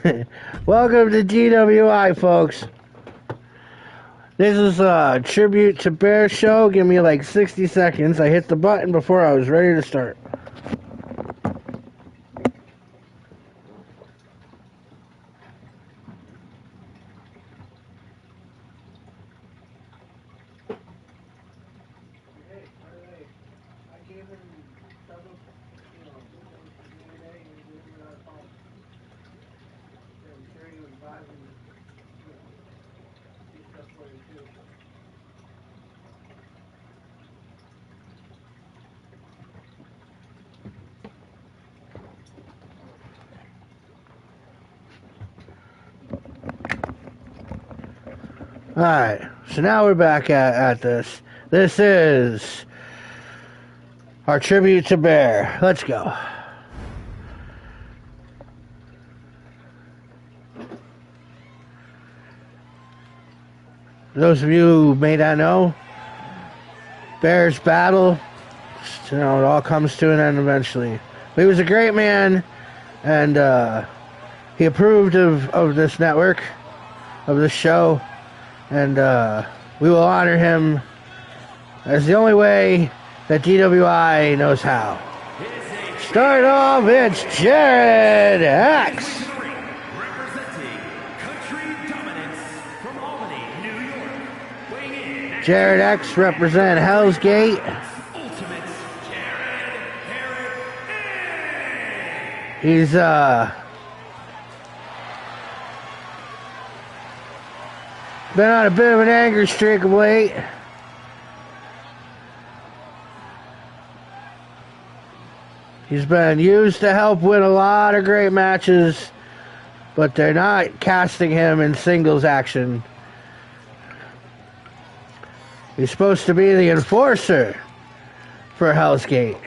Welcome to GWI, folks. This is a tribute to Bear show. Give me like 60 seconds. I hit the button before I was ready to start. Alright, so now we're back at this. This is our tribute to Bear. Let's go. Those of you who may not know, Bear's battle, it all comes to an end eventually. But he was a great man, and he approved of this network, of this show, and we will honor him as the only way that DWI knows how. Start off, it's Jared X. Jared X represent Hell's Gate. He's been on a bit of an anger streak of late. He's been used to help win a lot of great matches, but they're not casting him in singles action. He's supposed to be the enforcer for Hell's Gate.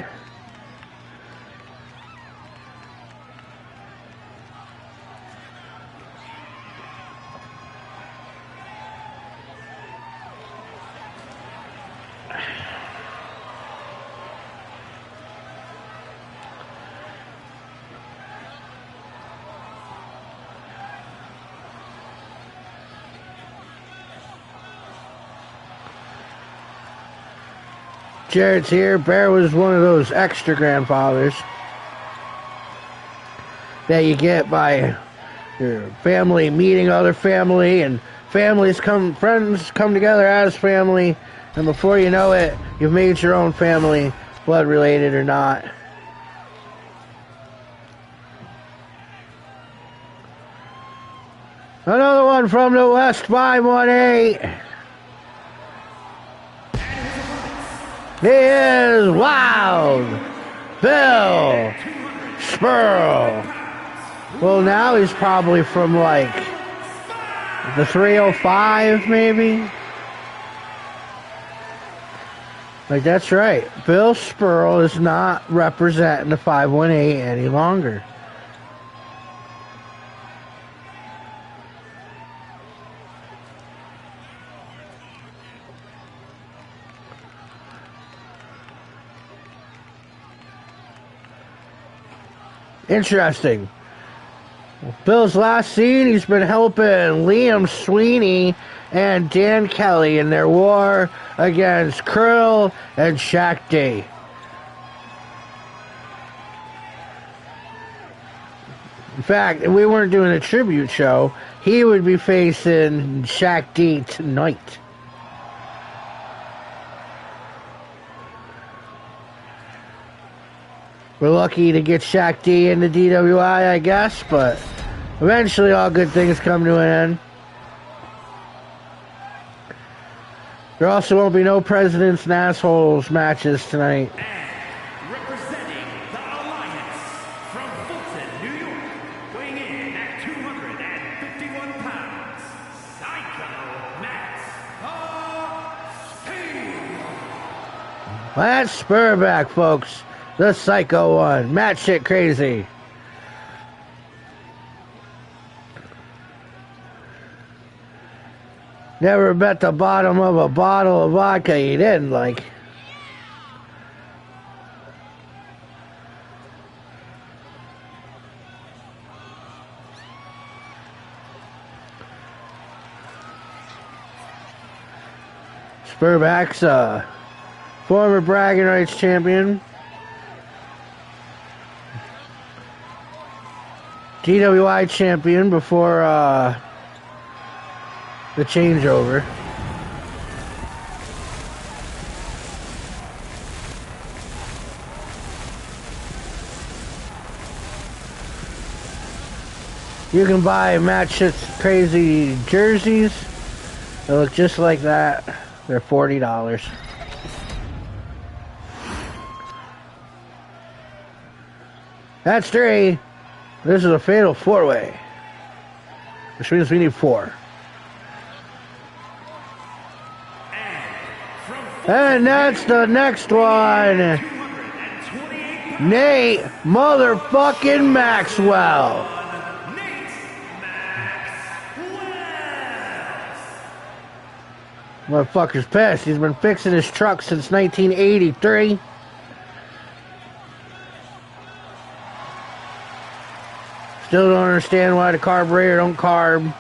Jared's here. Bear was one of those extra grandfathers that you get by your family meeting other family, and friends come together as family, and before you know it, you've made your own family, blood related or not. Another one from the West 518. He is Wild Bill Spurl. Well, now he's probably from like the 305, maybe. Like, that's right. Bill Spurl is not representing the 518 any longer. Interesting. Bill's last scene, he's been helping Liam Sweeney and Dan Kelly in their war against Krill and Shaq D. In fact, if we weren't doing a tribute show, he would be facing Shaq D tonight. We're lucky to get Shaq D into DWI, I guess, but eventually all good things come to an end. There also won't be no Presidents and Assholes matches tonight. And representing the Alliance from Fulton, New York, weighing in at 251 pounds, Psycho Matt Speed. Matt Spurback, folks. The Psycho one. Matt shit crazy. Never bet the bottom of a bottle of vodka you didn't like. Spurback's former bragging rights champion. DWI champion before the changeover. You can buy Matt Shit's Crazy jerseys. They look just like that. They're $40. That's 3. This is a fatal 4-way, which means we need 4. And that's the next one. Nate motherfucking Maxwell. Motherfucker's pissed. He's been fixing his truck since 1983. Still don't understand why the carburetor don't carb.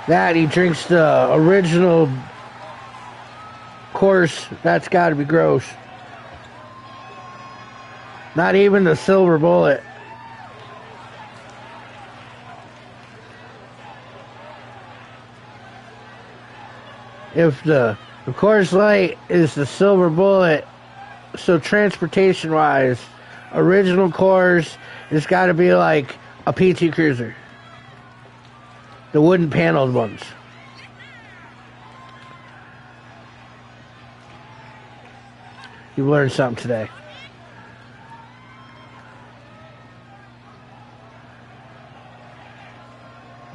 That he drinks the original course. That's got to be gross. Not even the Silver Bullet. If the Coors Light is the Silver Bullet, so transportation-wise, original Coors has got to be like a PT Cruiser. The wooden paneled ones. You've learned something today.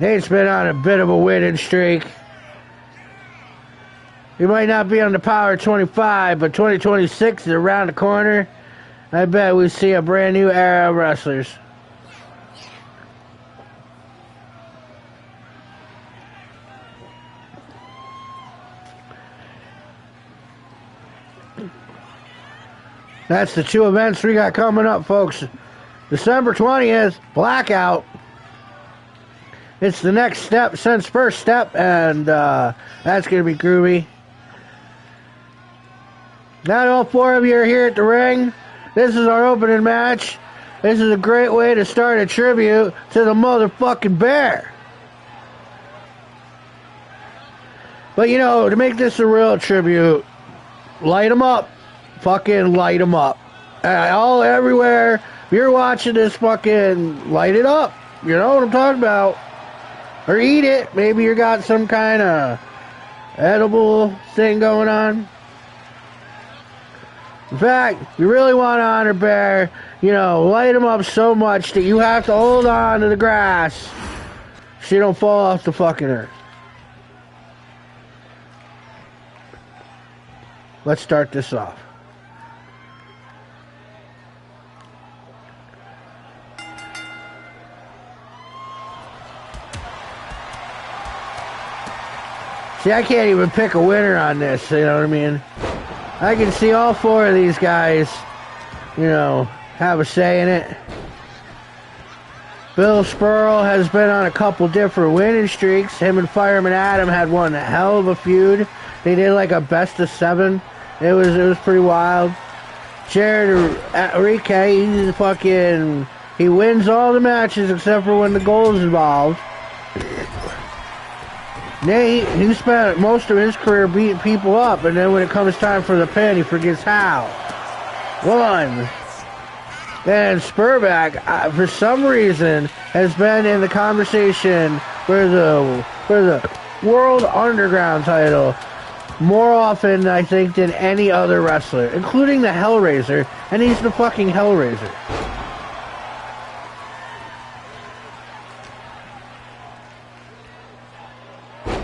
Nate's been on a bit of a winning streak. He might not be on the Power 25, but 2026 is around the corner. I bet we see a brand new era of wrestlers. That's the 2 events we got coming up, folks. December 20th, Blackout. It's the next step since First Step, and that's going to be groovy. Not all 4 of you are here at the ring. This is our opening match. This is a great way to start a tribute to the motherfucking Bear. But you know, to make this a real tribute, light them up. Fucking light them up. All everywhere. If you're watching this, fucking light it up. You know what I'm talking about. Or eat it. Maybe you got some kind of edible thing going on. In fact, you really want to honor Bear, you know, light him up so much that you have to hold on to the grass so you don't fall off the fucking earth. Let's start this off. See, I can't even pick a winner on this, you know what I mean? I can see all 4 of these guys, you know, have a say in it. Bill Spurl has been on a couple different winning streaks. Him and Fireman Adam had one hell of a feud. They did like a best of 7. It was pretty wild. Jared Enrique, he wins all the matches except for when the goal's involved. Nate, he spent most of his career beating people up, and then when it comes time for the pin, he forgets how. 1. And Spurback, for some reason, has been in the conversation for the World Underground title more often, I think, than any other wrestler, including the Hellraiser, and he's the fucking Hellraiser.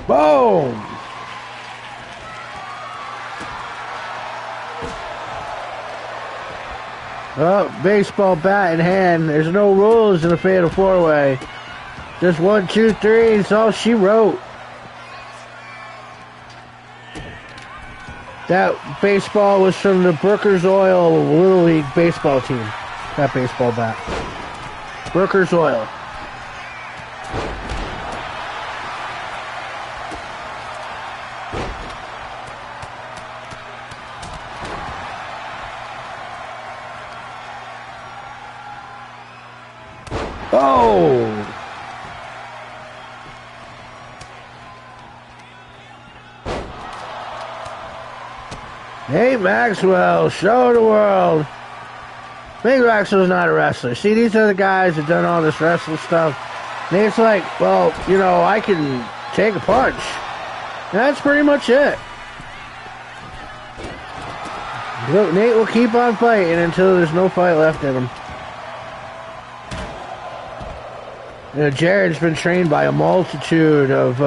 Boom! Oh, baseball bat in hand. There's no rules in a fatal 4-way. Just 1, 2, 3. That's all she wrote. That baseball was from the Brooker's Oil Little League baseball team. That baseball bat. Brooker's Oil. Oh! Nate Maxwell, show the world. Nate Maxwell's not a wrestler. See, these are the guys that done all this wrestling stuff. Nate's like, well, you know, I can take a punch. And that's pretty much it. Look, Nate will keep on fighting until there's no fight left in him. You know, Jared's been trained by a multitude of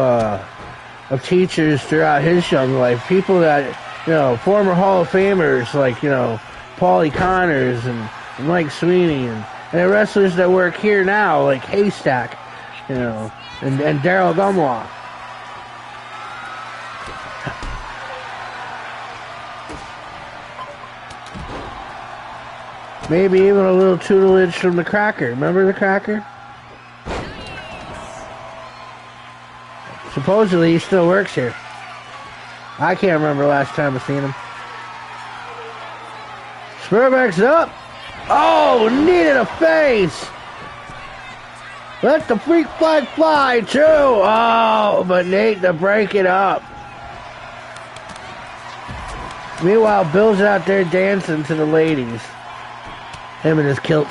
teachers throughout his young life. People that, you know, former Hall of Famers like, you know, Paulie Connors and Mike Sweeney and wrestlers that work here now like Haystack, you know, and Daryl Gumlaw. Maybe even a little tutelage from the Cracker. Remember the Cracker? Supposedly he still works here. I can't remember last time I seen him. Spurback's up. Oh, knee to the face. Let the freak flag fly, too. Oh, but Nate to break it up. Meanwhile, Bill's out there dancing to the ladies. Him in his kilt.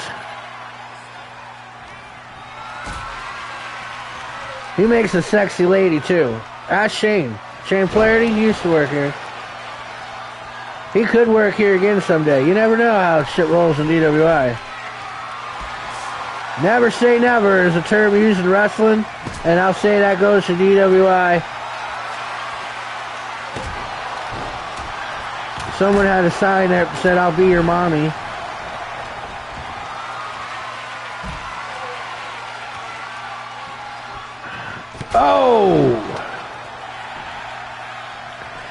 He makes a sexy lady, too. Ask Shane. Shane Flaherty, he used to work here. He could work here again someday. You never know how shit rolls in DWI. Never say never is a term used in wrestling, and I'll say that goes to DWI. Someone had a sign that said, "I'll be your mommy." Oh!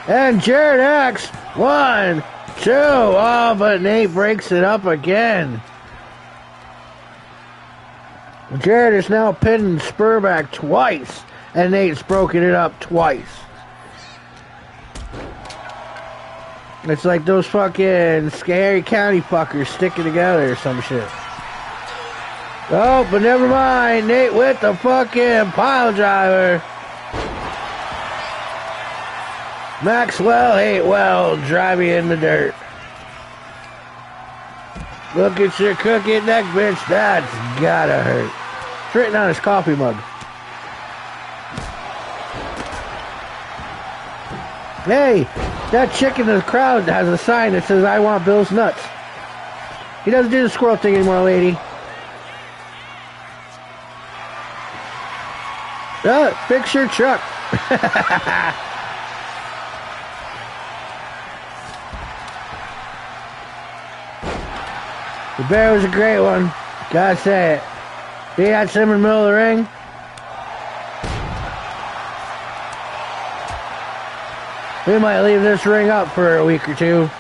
And Jared X, 1, 2. Oh, but Nate breaks it up again. Jared is now pinning Spurback twice, and Nate's broken it up twice. It's like those fucking Scary County fuckers sticking together or some shit. Oh, but never mind. Nate with the fucking pile driver. Maxwell ain't well, drive you in the dirt. Look at your cookie neck, bitch. That's gotta hurt. It's written on his coffee mug. Hey, that chick in the crowd has a sign that says, "I want Bill's nuts." He doesn't do the squirrel thing anymore, lady. Fix your truck. The bear was a great one. Gotta say it. He had him in the middle of the ring. We might leave this ring up for a week or two.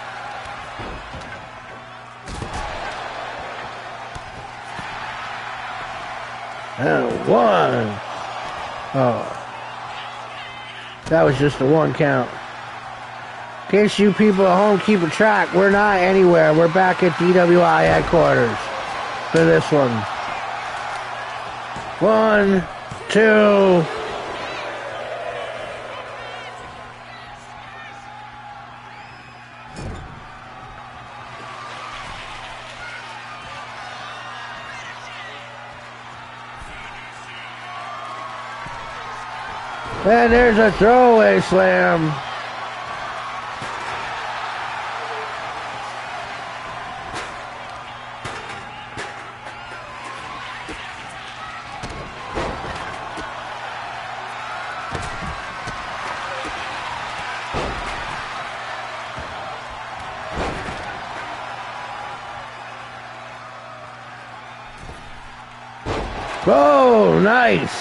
And 1. Oh. That was just a 1 count. In case you people at home keep a track, we're not anywhere. We're back at DWI headquarters for this one. 1, 2. And there's a throwaway slam. Oh, nice.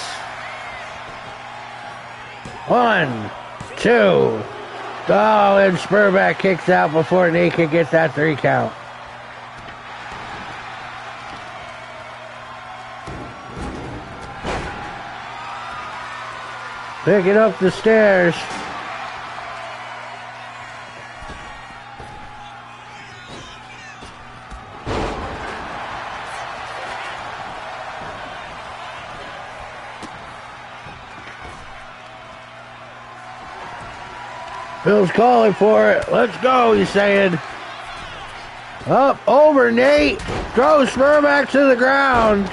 1, 2. Oh, and Spurback kicks out before Nate can get that 3 count. Picking up the stairs. Bill's calling for it. Let's go, he's saying. Up, over Nate. Throws Spurback to the ground.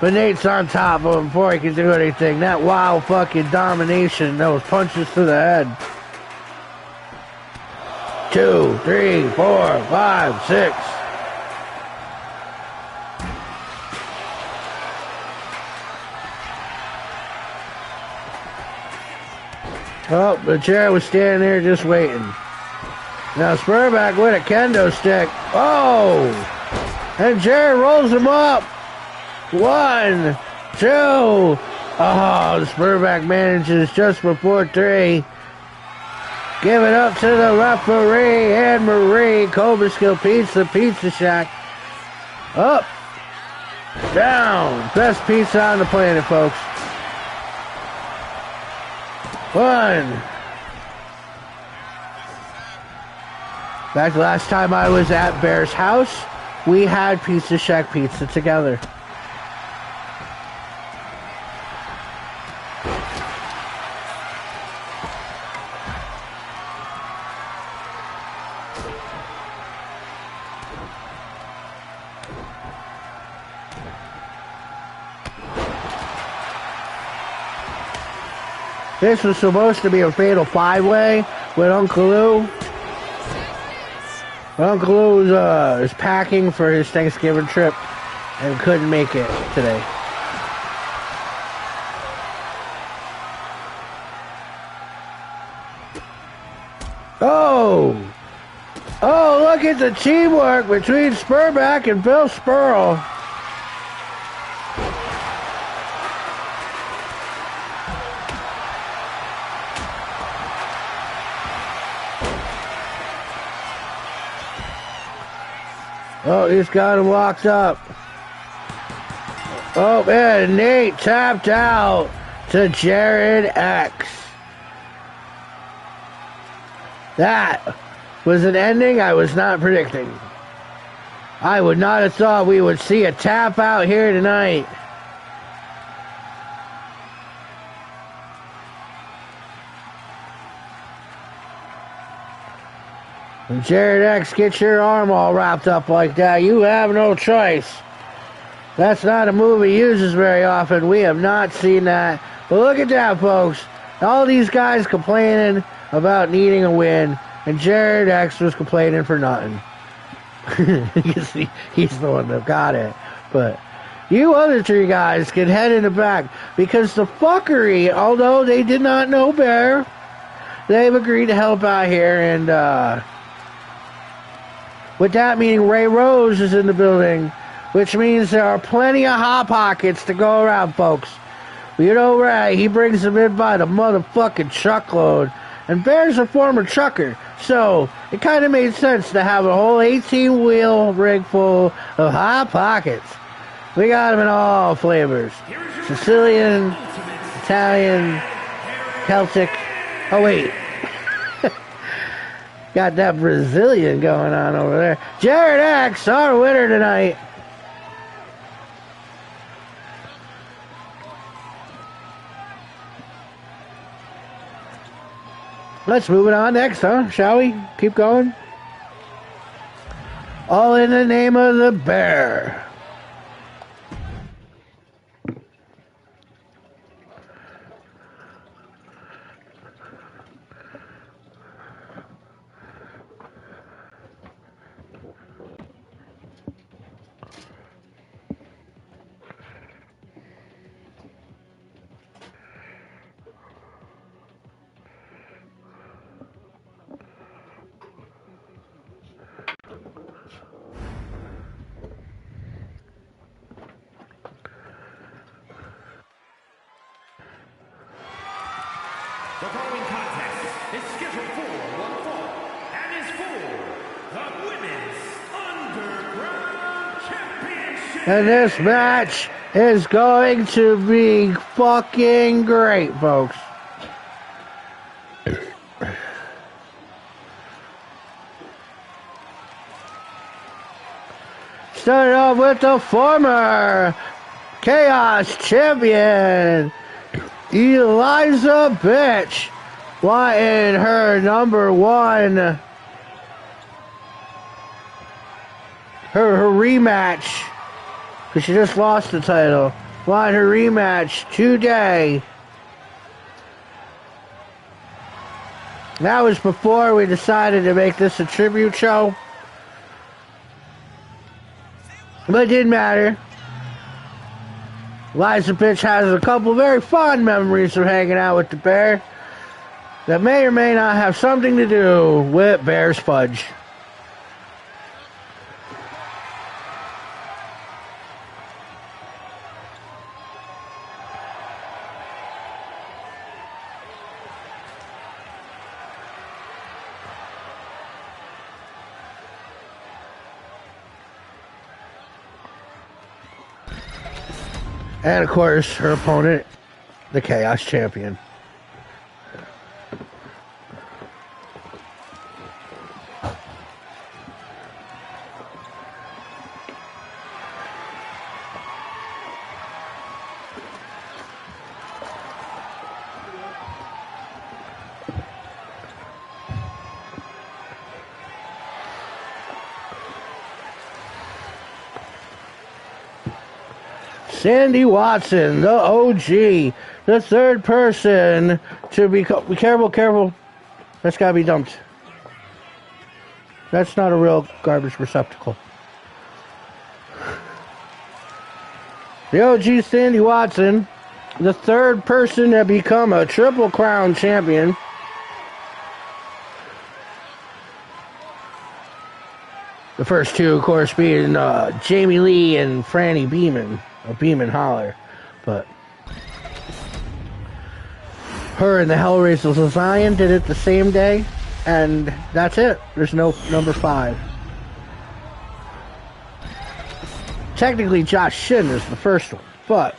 But Nate's on top of him before he can do anything. That wild fucking domination. Those punches to the head. 2, 3, 4, 5, 6. Oh, the chair was standing there just waiting. Now Spurback with a kendo stick. Oh! And Jared rolls him up. 1, 2. Oh, Spurback manages just before 3. Give it up to the referee, Anne Marie. Cobra Skill Pizza, Pizza Shack. Up. Down. Best pizza on the planet, folks. 1. Back last time I was at Bear's house, we had Pizza Shack pizza together. This was supposed to be a fatal 5-way with Uncle Lou. But Uncle Lou is packing for his Thanksgiving trip and couldn't make it today. Oh! Oh, look at the teamwork between Spurback and Bill Spurl. Oh, he's got him locked up. Oh, and Nate tapped out to Jared X. That was an ending I was not predicting. I would not have thought we would see a tap out here tonight. When Jared X gets your arm all wrapped up like that, you have no choice. That's not a move he uses very often. We have not seen that. But look at that, folks. All these guys complaining about needing a win, and Jared X was complaining for nothing. He's the one that got it. But you other 3 guys can head in the back, because the fuckery, although they did not know Bear, they've agreed to help out here, and with that meaning Ray Rose is in the building, which means there are plenty of hot pockets to go around, folks. You know Ray, he brings them in by the motherfucking truckload. And Bear's a former trucker, so it kind of made sense to have a whole 18-wheel rig full of hot pockets. We got them in all flavors. Sicilian, Italian, Celtic. Oh, wait. Got that Brazilian going on over there. Jared X, our winner tonight. Let's move it on next, huh? Shall we? Keep going. All in the name of the Bear. The following contest is scheduled for one fall and is for the Women's Underground Championship. And this match is going to be fucking great, folks. Started off with the former Chaos Champion, Eliza Bitch, wanting her number one, her rematch, because she just lost the title. Wanting her rematch today. That was before we decided to make this a tribute show. But it didn't matter. Liza Bitch has a couple very fond memories of hanging out with the bear that may or may not have something to do with Bear's Fudge. And of course, her opponent, the Chaos Champion. Sandy Watson, the OG, the third person to be careful. That's gotta be dumped. That's not a real garbage receptacle. The OG Sandy Watson, the third person to become a Triple Crown champion. The first two, of course, being Jamie Lee and Franny Beeman. Or Beeman Holler, but her and the Hellraisers of Zion did it the same day, and that's it. There's no number 5. Technically, Josh Shin is the first one, but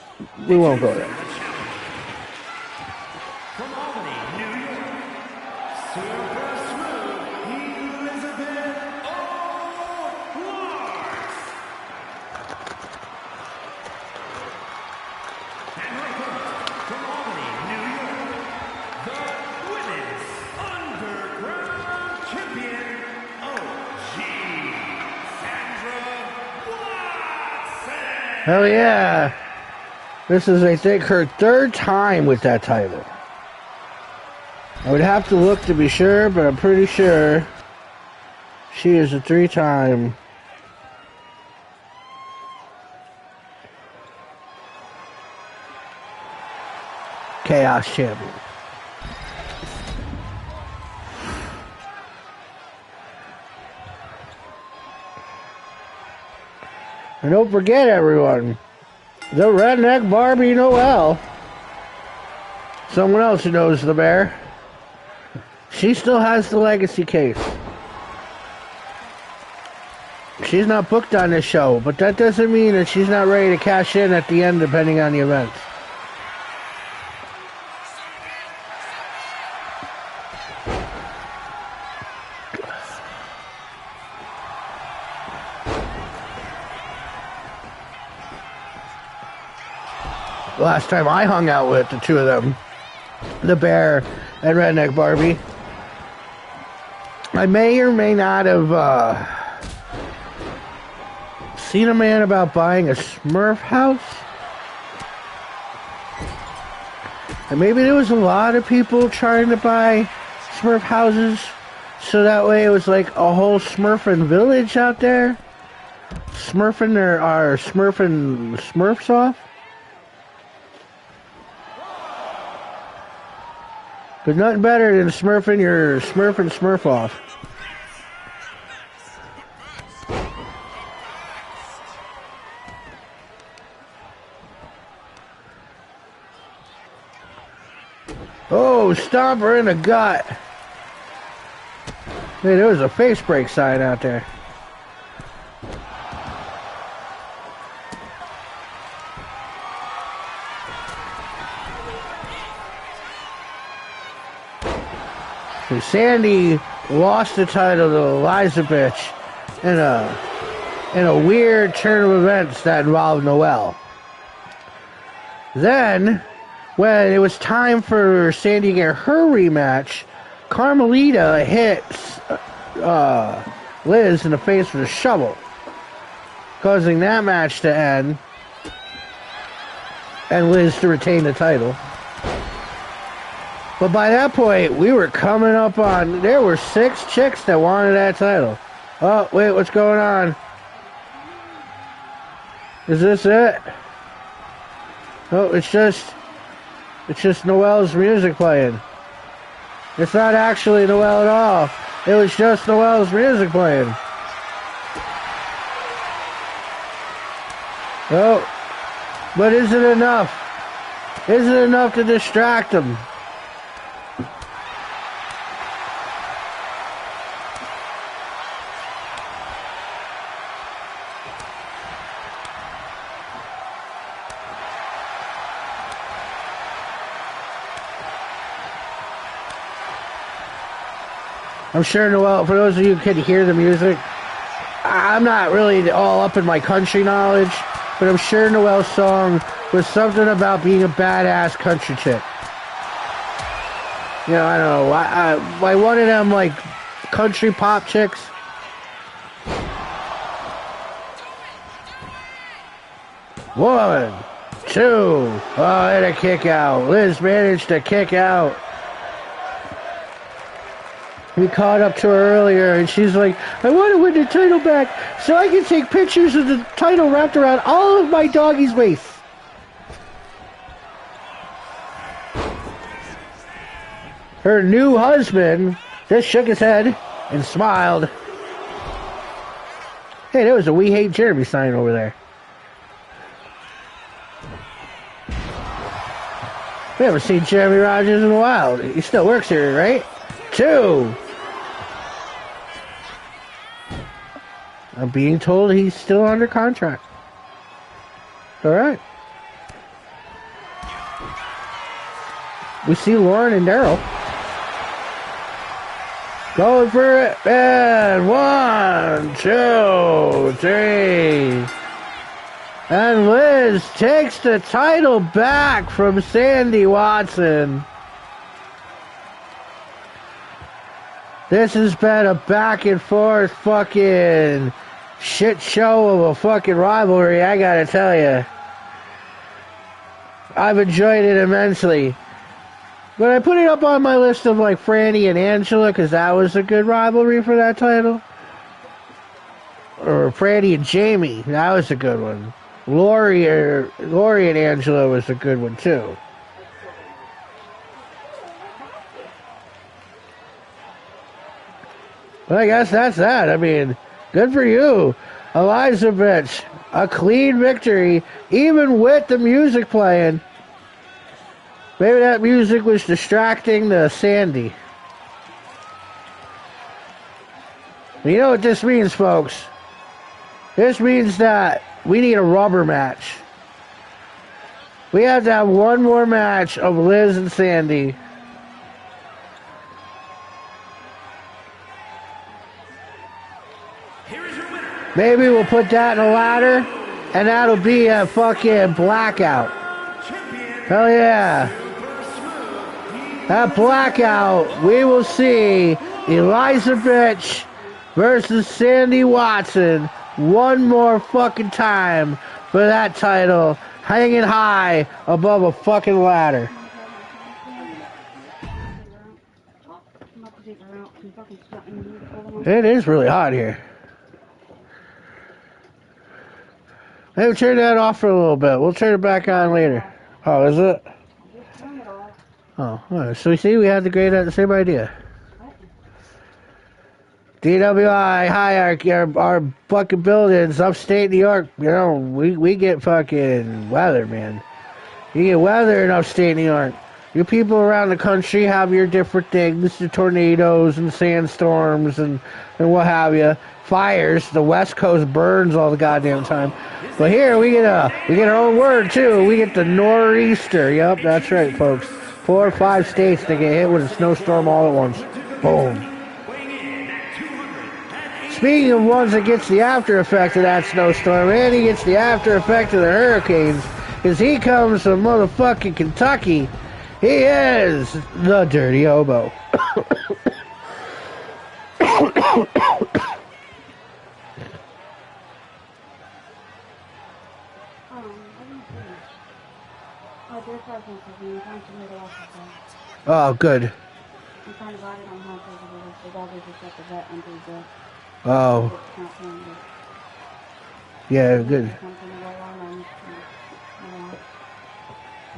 we won't go there. From Albany, New York, Super Smooth, Elizabeth O'Larks. And from Albany, New York, the Women's Underground Champion, OG, Sandra Watson. Hell yeah! This is, I think, her third time with that title. I would have to look to be sure, but I'm pretty sure she is a 3-time Chaos Champion. And don't forget, everyone, the Redneck Barbie Noel, someone else who knows the bear, she still has the legacy case. She's not booked on this show, but that doesn't mean that she's not ready to cash in at the end, depending on the event. The last time I hung out with the two of them, the Bear and Redneck Barbie, I may or may not have seen a man about buying a Smurf house. And maybe there was a lot of people trying to buy Smurf houses, so that way it was like a whole Smurfing village out there, smurfing Smurfs off. But nothing better than smurfing your Smurf off. Oh, stomp her in the gut. Hey, there was a face break sign out there. So Sandy lost the title to Liza Bitch in a weird turn of events that involved Noel. Then when it was time for Sandy to get her rematch, Carmelita hits Liz in the face with a shovel, causing that match to end and Liz to retain the title. But by that point, we were coming up on, there were 6 chicks that wanted that title. Oh, wait, what's going on? Is this it? Oh, it's just Noelle's music playing. It's not actually Noelle at all. It was just Noelle's music playing. Oh, but is it enough? Is it enough to distract them? I'm sure Noelle, for those of you who can hear the music, I'm not really all up in my country knowledge, but I'm sure Noelle's song was something about being a badass country chick. You know, I don't know, like one of them like country pop chicks. One, two, oh, and a kick out. Liz managed to kick out. We caught up to her earlier, and she's like, I want to win the title back so I can take pictures of the title wrapped around all of my doggy's waist. Her new husband just shook his head and smiled. Hey, there was a We Hate Jeremy sign over there. We haven't seen Jeremy Rogers in a while. He still works here, right? 2. I'm being told he's still under contract. All right. We see Lauren and Daryl going for it. And 1, 2, 3. And Liz takes the title back from Sandy Watson. This has been a back and forth fucking shit show of a fucking rivalry, I gotta tell you. I've enjoyed it immensely. But I put it up on my list of like Franny and Angela because that was a good rivalry for that title. Or Franny and Jamie, that was a good one. Lori and Angela was a good one too. Well, I guess that's that. I mean, good for you, Elizabeth. A clean victory, even with the music playing. Maybe that music was distracting the Sandy. You know what this means, folks? This means that we need a rubber match. We have to have one more match of Liz and Sandy. Maybe we'll put that in a ladder, and that'll be a fucking blackout. Hell yeah. That blackout, we will see Elizabeth versus Sandy Watson one more fucking time for that title, hanging high above a fucking ladder. It is really hot here. Maybe turn that off for a little bit. We'll turn it back on later. Oh, is it? Oh, all right. So we see we had the same idea. DWI Hierarchy, our fucking buildings, upstate New York, you know, we get fucking weather, man. You get weather in upstate New York. You people around the country have your different things, the tornadoes and sandstorms and what have you. Fires, the West Coast burns all the goddamn time. But here we get our own word too. We get the nor'easter. Yep, that's right, folks. 4 or 5 states that get hit with a snowstorm all at once. Boom. Speaking of ones that gets the after effect of that snowstorm, Andy gets the after effect of the hurricanes. because he comes from motherfucking Kentucky. He is the Dirty Hobo. Oh, good. Oh. Yeah, good.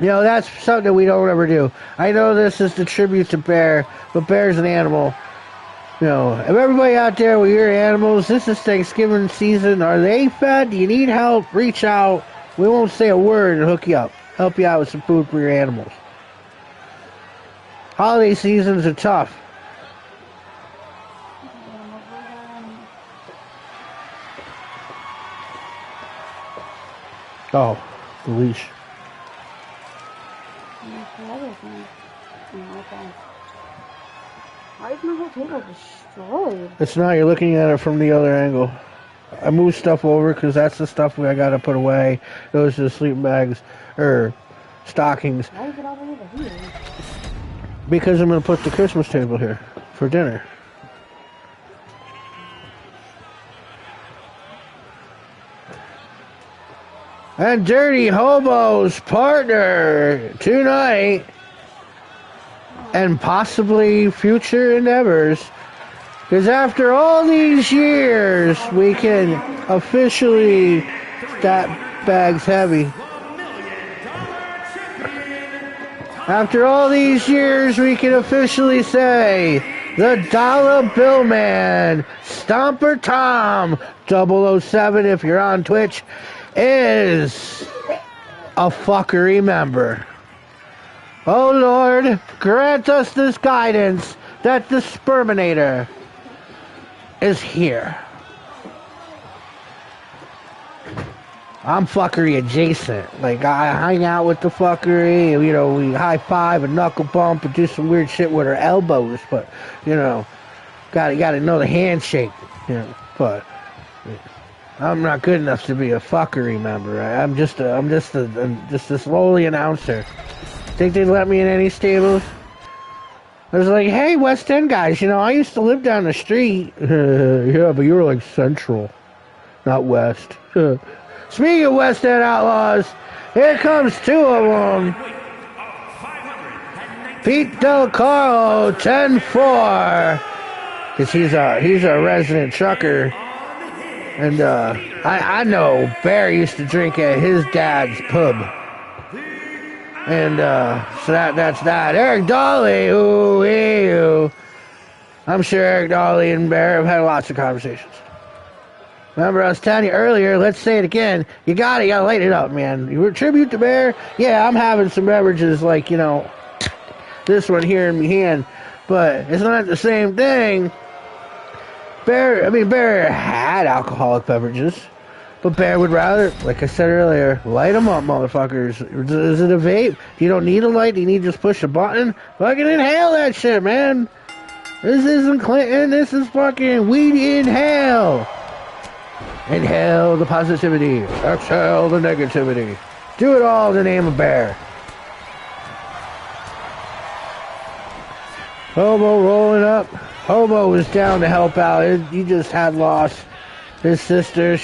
You know, that's something we don't ever do. I know this is the tribute to Bear, but Bear's an animal. You know, if everybody out there with your animals, this is Thanksgiving season. Are they fed? Do you need help? Reach out. We won't say a word and hook you up. Help you out with some food for your animals. Holiday seasons are tough. Oh, the leash. Why is my whole table destroyed? It's not. You're looking at it from the other angle. I moved stuff over because that's the stuff I got to put away. Those are the sleeping bags or stockings. Why is it all over here? Because I'm going to put the Christmas table here for dinner. And Dirty Hobo's partner tonight, and possibly future endeavors, because after all these years, we can officially, that bag's heavy. After all these years, we can officially say the Dollar Bill Man, Stomper Tom 007 if you're on Twitch, is a fuckery member. Oh Lord, grant us this guidance that the Sperminator is here. I'm fuckery adjacent. Like, I hang out with the fuckery, you know, we high five and knuckle bump and do some weird shit with our elbows, but, you know, gotta know the handshake, you know, but I'm not good enough to be a fuckery member. I'm just this lowly announcer. Think they'd let me in any stables? I was like, hey, West End guys, you know, I used to live down the street. Yeah, but you were like Central, not West. Speaking of West End Outlaws, here comes two of them. Pete Del Caro, 10-4. Because he's a resident trucker. And I know Bear used to drink at his dad's pub. And so that's that. Eric Dolly, ooh. I'm sure Eric Dolly and Bear have had lots of conversations. Remember, I was telling you earlier, let's say it again. You gotta light it up, man. You tribute to Bear? Yeah, I'm having some beverages like, you know, this one here in my hand. But it's not the same thing. Bear had alcoholic beverages. But Bear would rather, like I said earlier, light them up, motherfuckers. Is it a vape? You don't need a light. You need to just push a button. Fucking inhale that shit, man. This isn't Clinton. This is fucking weed inhale. Inhale the positivity. Exhale the negativity. Do it all in the name of Bear. Hobo rolling up. Hobo was down to help out. He just had lost his sister.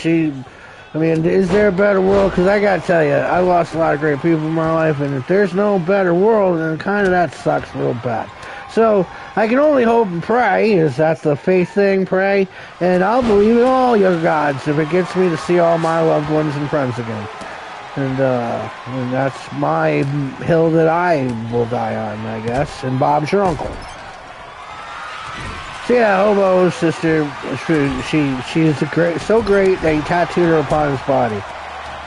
I mean, is there a better world? Because I got to tell you, I lost a lot of great people in my life, and if there's no better world, then kind of that sucks real bad. So, I can only hope and pray, is that's the faith thing, pray, and I'll believe in all your gods if it gets me to see all my loved ones and friends again. And that's my hill that I will die on, I guess, and Bob's your uncle. So yeah, Hobo's sister, she's so great that he tattooed her upon his body.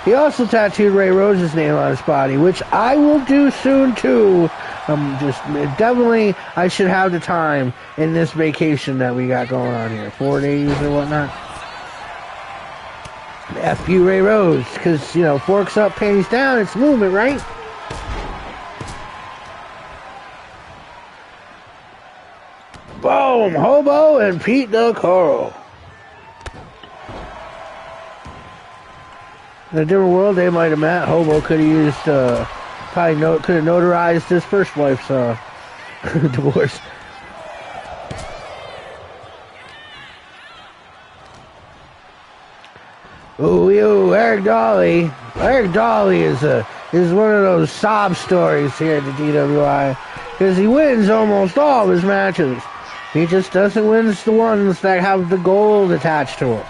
He also tattooed Ray Rose's name on his body, which I will do soon too. Definitely, I should have the time in this vacation that we got going on here, 4 days or whatnot. F you, Ray Rose, because, you know, forks up, panties down, it's movement, right? Boom! Hobo and Pete Del Caro. In a different world, they might have met. Hobo could have used, probably could have notarized his first wife's divorce. Ooh, Eric Dolly. Eric Dolly is one of those sob stories here at the DWI, because he wins almost all of his matches. He just doesn't win the ones that have the gold attached to him.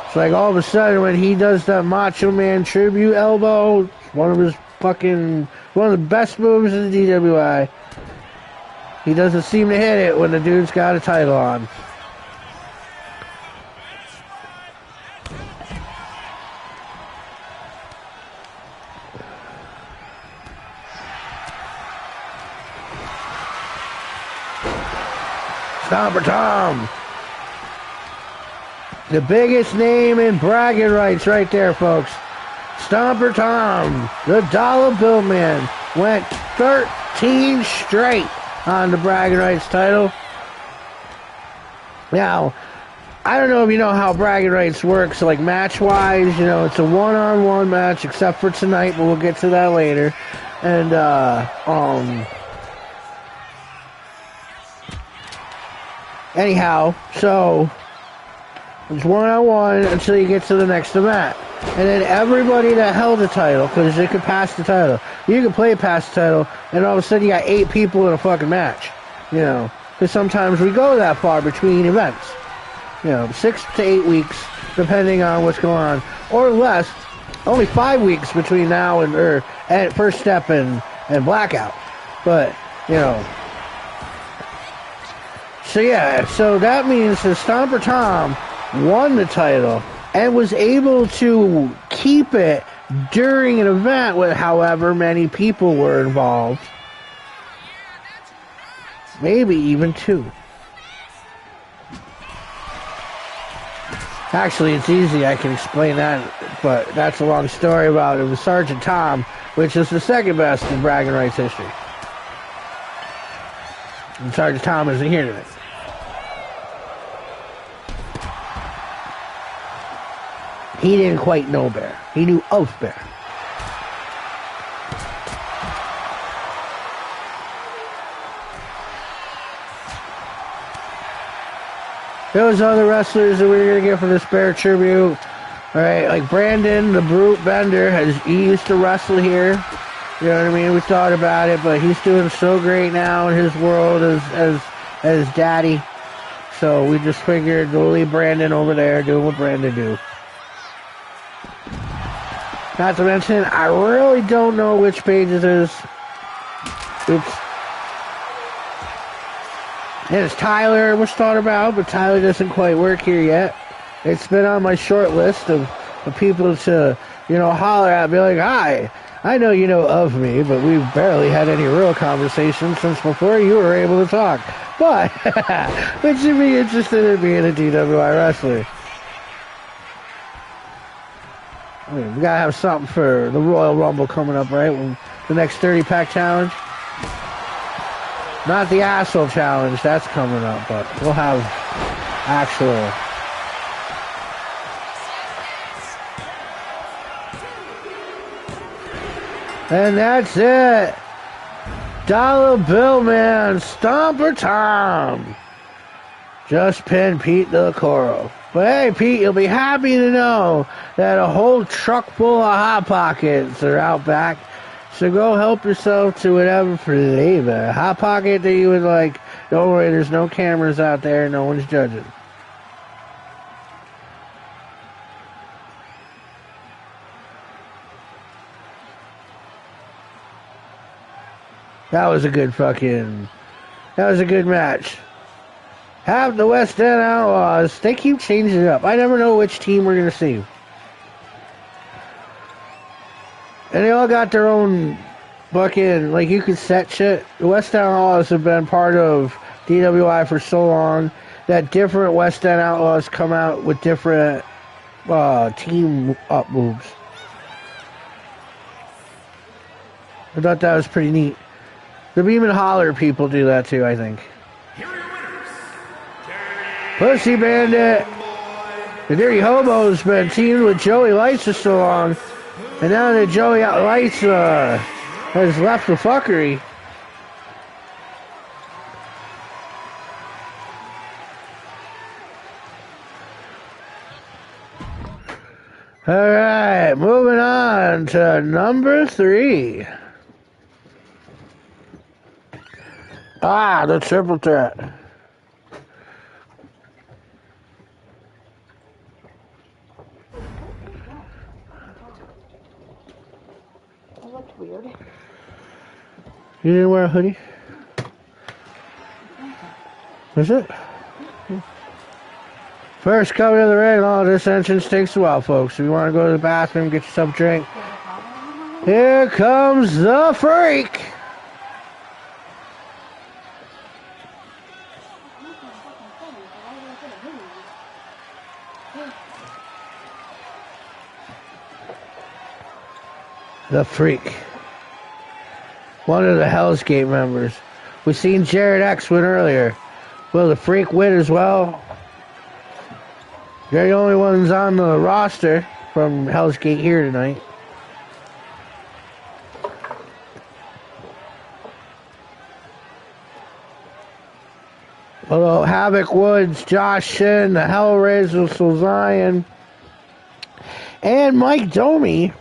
It's like all of a sudden when he does that Macho Man tribute elbow, it's one of the best moves in the DWI. He doesn't seem to hit it when the dude's got a title on. Stomper Tom. The biggest name in bragging rights right there, folks. Stomper Tom, the dollar bill man, went 13 straight on the bragging rights title. Now, I don't know if you know how bragging rights works, like match-wise. You know, it's a one-on-one match, except for tonight, but we'll get to that later. And, anyhow, so it's one-on-one until you get to the next event. And then everybody that held the title, because they could pass the title, you could play past the title, and all of a sudden you got 8 people in a fucking match. You know, because sometimes we go that far between events. You know, 6 to 8 weeks, depending on what's going on. Or less, only 5 weeks between now and First Step and Blackout. But, you know. So yeah, so that means that Stomper Tom won the title and was able to keep it during an event with however many people were involved. Maybe even 2. Actually, it's easy. I can explain that, but that's a long story about it. It was Sergeant Tom, which is the second best in bragging rights history. And Sergeant Tom isn't here today. He didn't quite know Bear. He knew of Bear. Those other wrestlers that we're going to get for this Bear tribute. Alright, like Brandon, the Brute Bender, he used to wrestle here. You know what I mean? We thought about it, but he's doing so great now in his world as daddy. So we just figured we'll leave Brandon over there doing what Brandon do. Not to mention, I really don't know which page it is. Oops. There's Tyler was thought about, but Tyler doesn't quite work here yet. It's been on my short list of people to, you know, holler at, be like, hi, I know you know of me, but we've barely had any real conversation since before you were able to talk. But, would you be interested in being a DWI wrestler? I mean, we gotta have something for the Royal Rumble coming up, right? When the next 30-pack challenge. Not the asshole challenge, that's coming up, but we'll have actual. And that's it. Dollar Bill Man, Stomper Tom. Just pinned Pete DeCoro. But hey, Pete, you'll be happy to know that a whole truck full of Hot Pockets are out back. So go help yourself to whatever flavor. Hot Pocket that you would like. Don't worry, there's no cameras out there. No one's judging. That was a good match. Have the West End Outlaws. They keep changing it up. I never know which team we're going to see. And they all got their own fucking, like, you could set shit. The West End Outlaws have been part of DWI for so long that different West End Outlaws come out with different team up moves. I thought that was pretty neat. The Beam and Holler people do that too, I think. Here are your winners. Pussy Bandit The Dirty Hobo's been teamed with Joey Lights for so long, and now that Joey Lights has left the fuckery. Alright, moving on to number 3. The triple threat. That looked weird. You didn't wear a hoodie? Is it? First coming to the ring, this entrance takes a while, folks. If you want to go to the bathroom, get yourself a drink. Here comes the Freak! The Freak. One of the Hell's Gate members. We seen Jared X win earlier. Will the Freak win as well? They're the only ones on the roster from Hell's Gate here tonight. Although Havoc Woods, Josh Shin, the Hellraiser, Soul Zion, and Mike Domi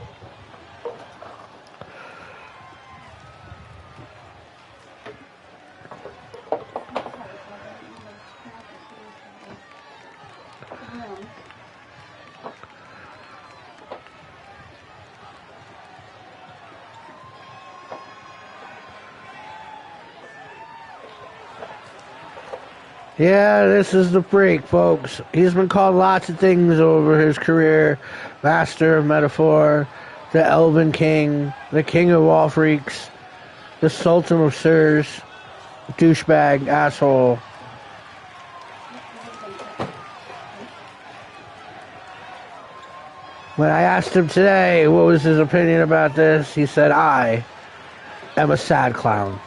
Yeah, this is the Freak, folks. He's been called lots of things over his career. Master of Metaphor, the Elven King, the King of all Freaks, the Sultan of Sirs, douchebag, asshole. When I asked him today what was his opinion about this, he said, I am a sad clown.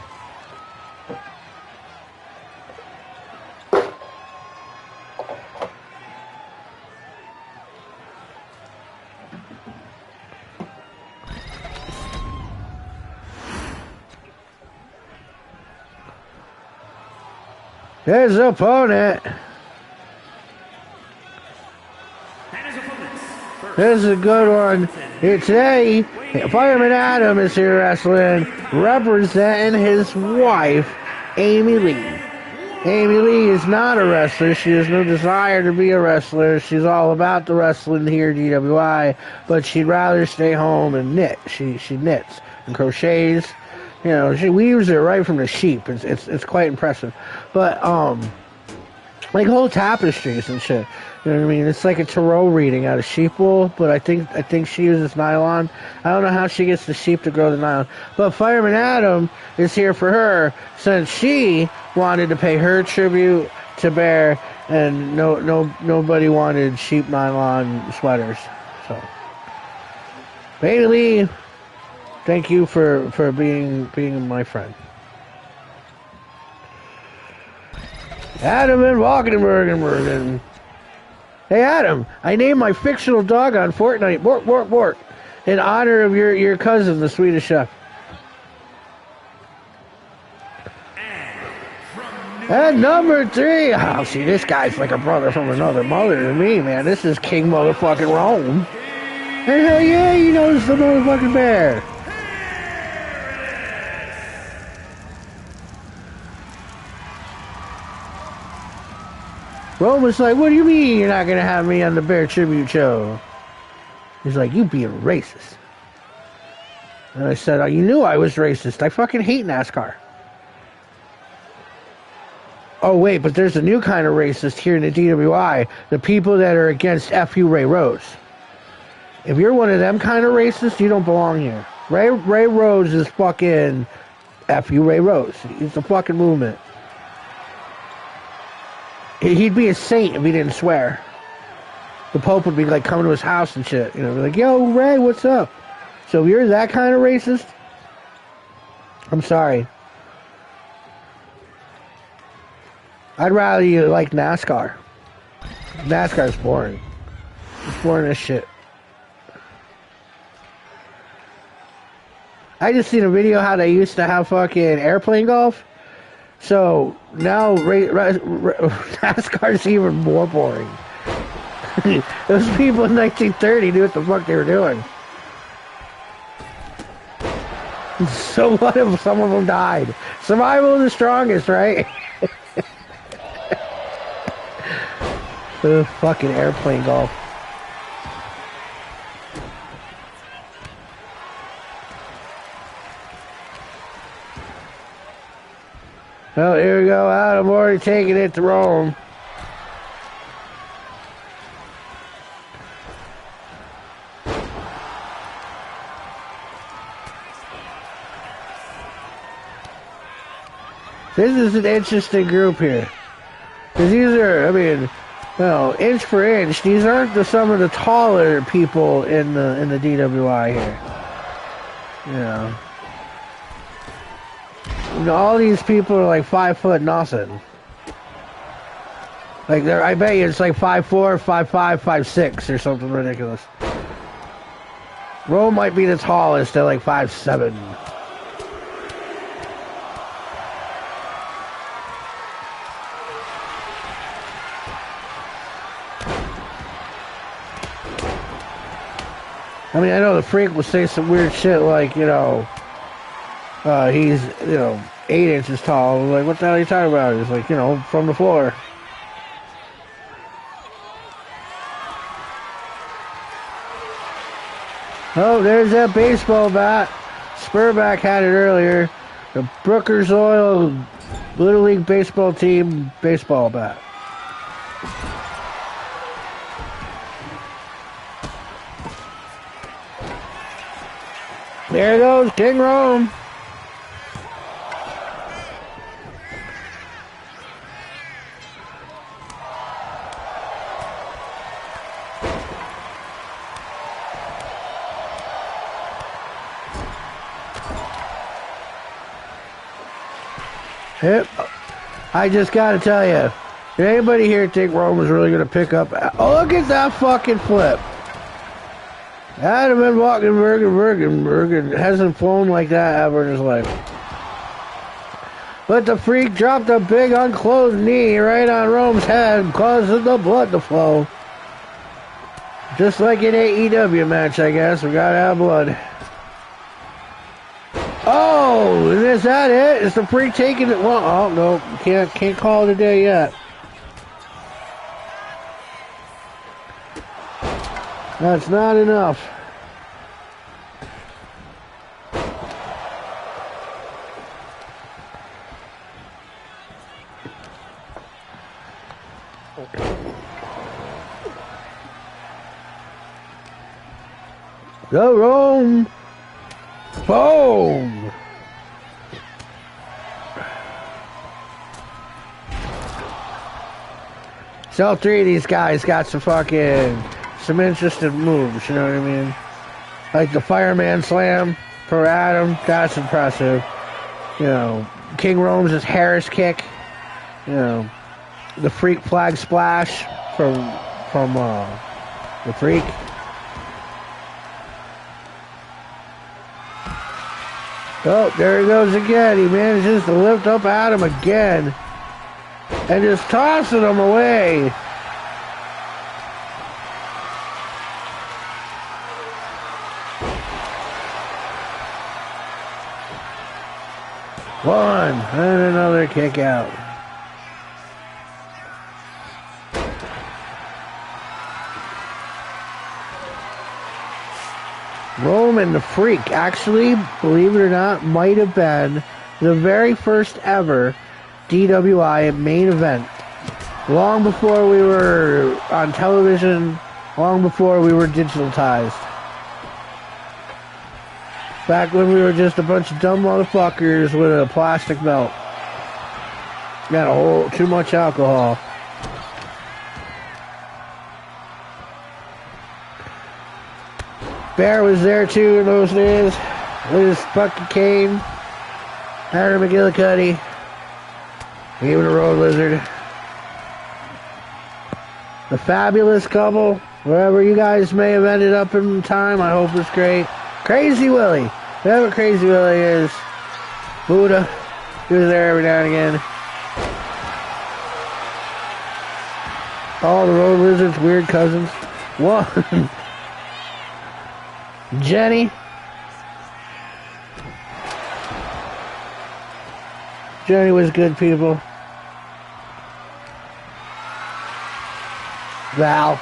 His opponent. This is a good one. Here today, Fireman Adam is here wrestling, representing his wife, Amy Lee. Amy Lee is not a wrestler. She has no desire to be a wrestler. She's all about the wrestling here at DWI, but she'd rather stay home and knit. She knits and crochets. You know, she weaves it right from the sheep. It's quite impressive. But like whole tapestries and shit. You know what I mean? It's like a tarot reading out of sheep wool, but I think she uses nylon. I don't know how she gets the sheep to grow the nylon. But Fireman Adam is here for her since she wanted to pay her tribute to Bear, and nobody wanted sheep nylon sweaters. So, Baby Lee, thank you for being my friend. Adam and Walkenbergen. Hey Adam, I named my fictional dog on Fortnite Bork Bork Bork in honor of your cousin, the Swedish Chef. And number 3, oh, see, this guy's like a brother from another mother to me, man. This is King motherfucking Rome. And hell yeah, he knows the motherfucking Bear. Rome was like, what do you mean you're not going to have me on the Bear Tribute Show? He's like, you being racist. And I said, oh, you knew I was racist. I fucking hate NASCAR. Oh, wait, but there's a new kind of racist here in the DWI. The people that are against F.U. Ray Rose. If you're one of them kind of racists, you don't belong here. Ray Rose is fucking F.U. Ray Rose. He's the fucking movement. He'd be a saint if he didn't swear. The Pope would be like coming to his house and shit. You know, be like, yo, Ray, what's up? So if you're that kind of racist, I'm sorry. I'd rather you like NASCAR. NASCAR's boring. before this shit. I just seen a video how they used to have fucking airplane golf. So now NASCAR's even more boring. Those people in 1930 knew what the fuck they were doing. So what if some of them died? Survival of the strongest, right? Fucking airplane golf. Well, here we go. I'm already taking it to Rome. This is an interesting group here. Because these are, I mean, well, inch for inch, these aren't some of the taller people in the DWI here. You know, all these people are like 5 foot nothing. Like I bet you it's like 5'4", 5'5", 5'6", or something ridiculous. Rome might be the tallest at like 5'7". I mean, I know the Freak will say some weird shit like, you know, he's, you know, 8 inches tall. I'm like, what the hell are you talking about? He's like, you know, from the floor. Oh, there's that baseball bat. Spurback had it earlier. The Brookers Oil Little League Baseball Team baseball bat. There goes King Rome. Yep. I just gotta tell you, did anybody here think Rome was really gonna pick up? Oh, look at that fucking flip. Adam Van Valkenburg hasn't flown like that ever in his life. But the Freak dropped a big unclosed knee right on Rome's head, causing the blood to flow. Just like an AEW match, I guess. We gotta have blood. Oh, is that it? Is the Freak taking it? Well, oh no, can't call it a day yet. That's not enough. Go Rome! Boom! So all 3 of these guys got some interesting moves, you know what I mean? Like the Fireman Slam for Adam, that's impressive. You know, King Rome's Harris kick. You know, the Freak Flag Splash from the Freak. Oh, there he goes again. He manages to lift up Adam again. And just tossing him away. One. And another kick out. Rome and the Freak actually, believe it or not, might have been the very first ever DWI main event. Long before we were on television, long before we were digitalized. Back when we were just a bunch of dumb motherfuckers with a plastic belt. Got a whole too much alcohol. Bear was there too in those days. With his fucking cane. Harry McGillicuddy. Even a Road Lizard. The Fabulous Couple. Wherever you guys may have ended up in time, I hope it's great. Crazy Willie. Whoever Crazy Willie is. Buddha. He was there every now and again. All the Road Lizards, weird cousins. One. Jenny. Jenny was good people. Val.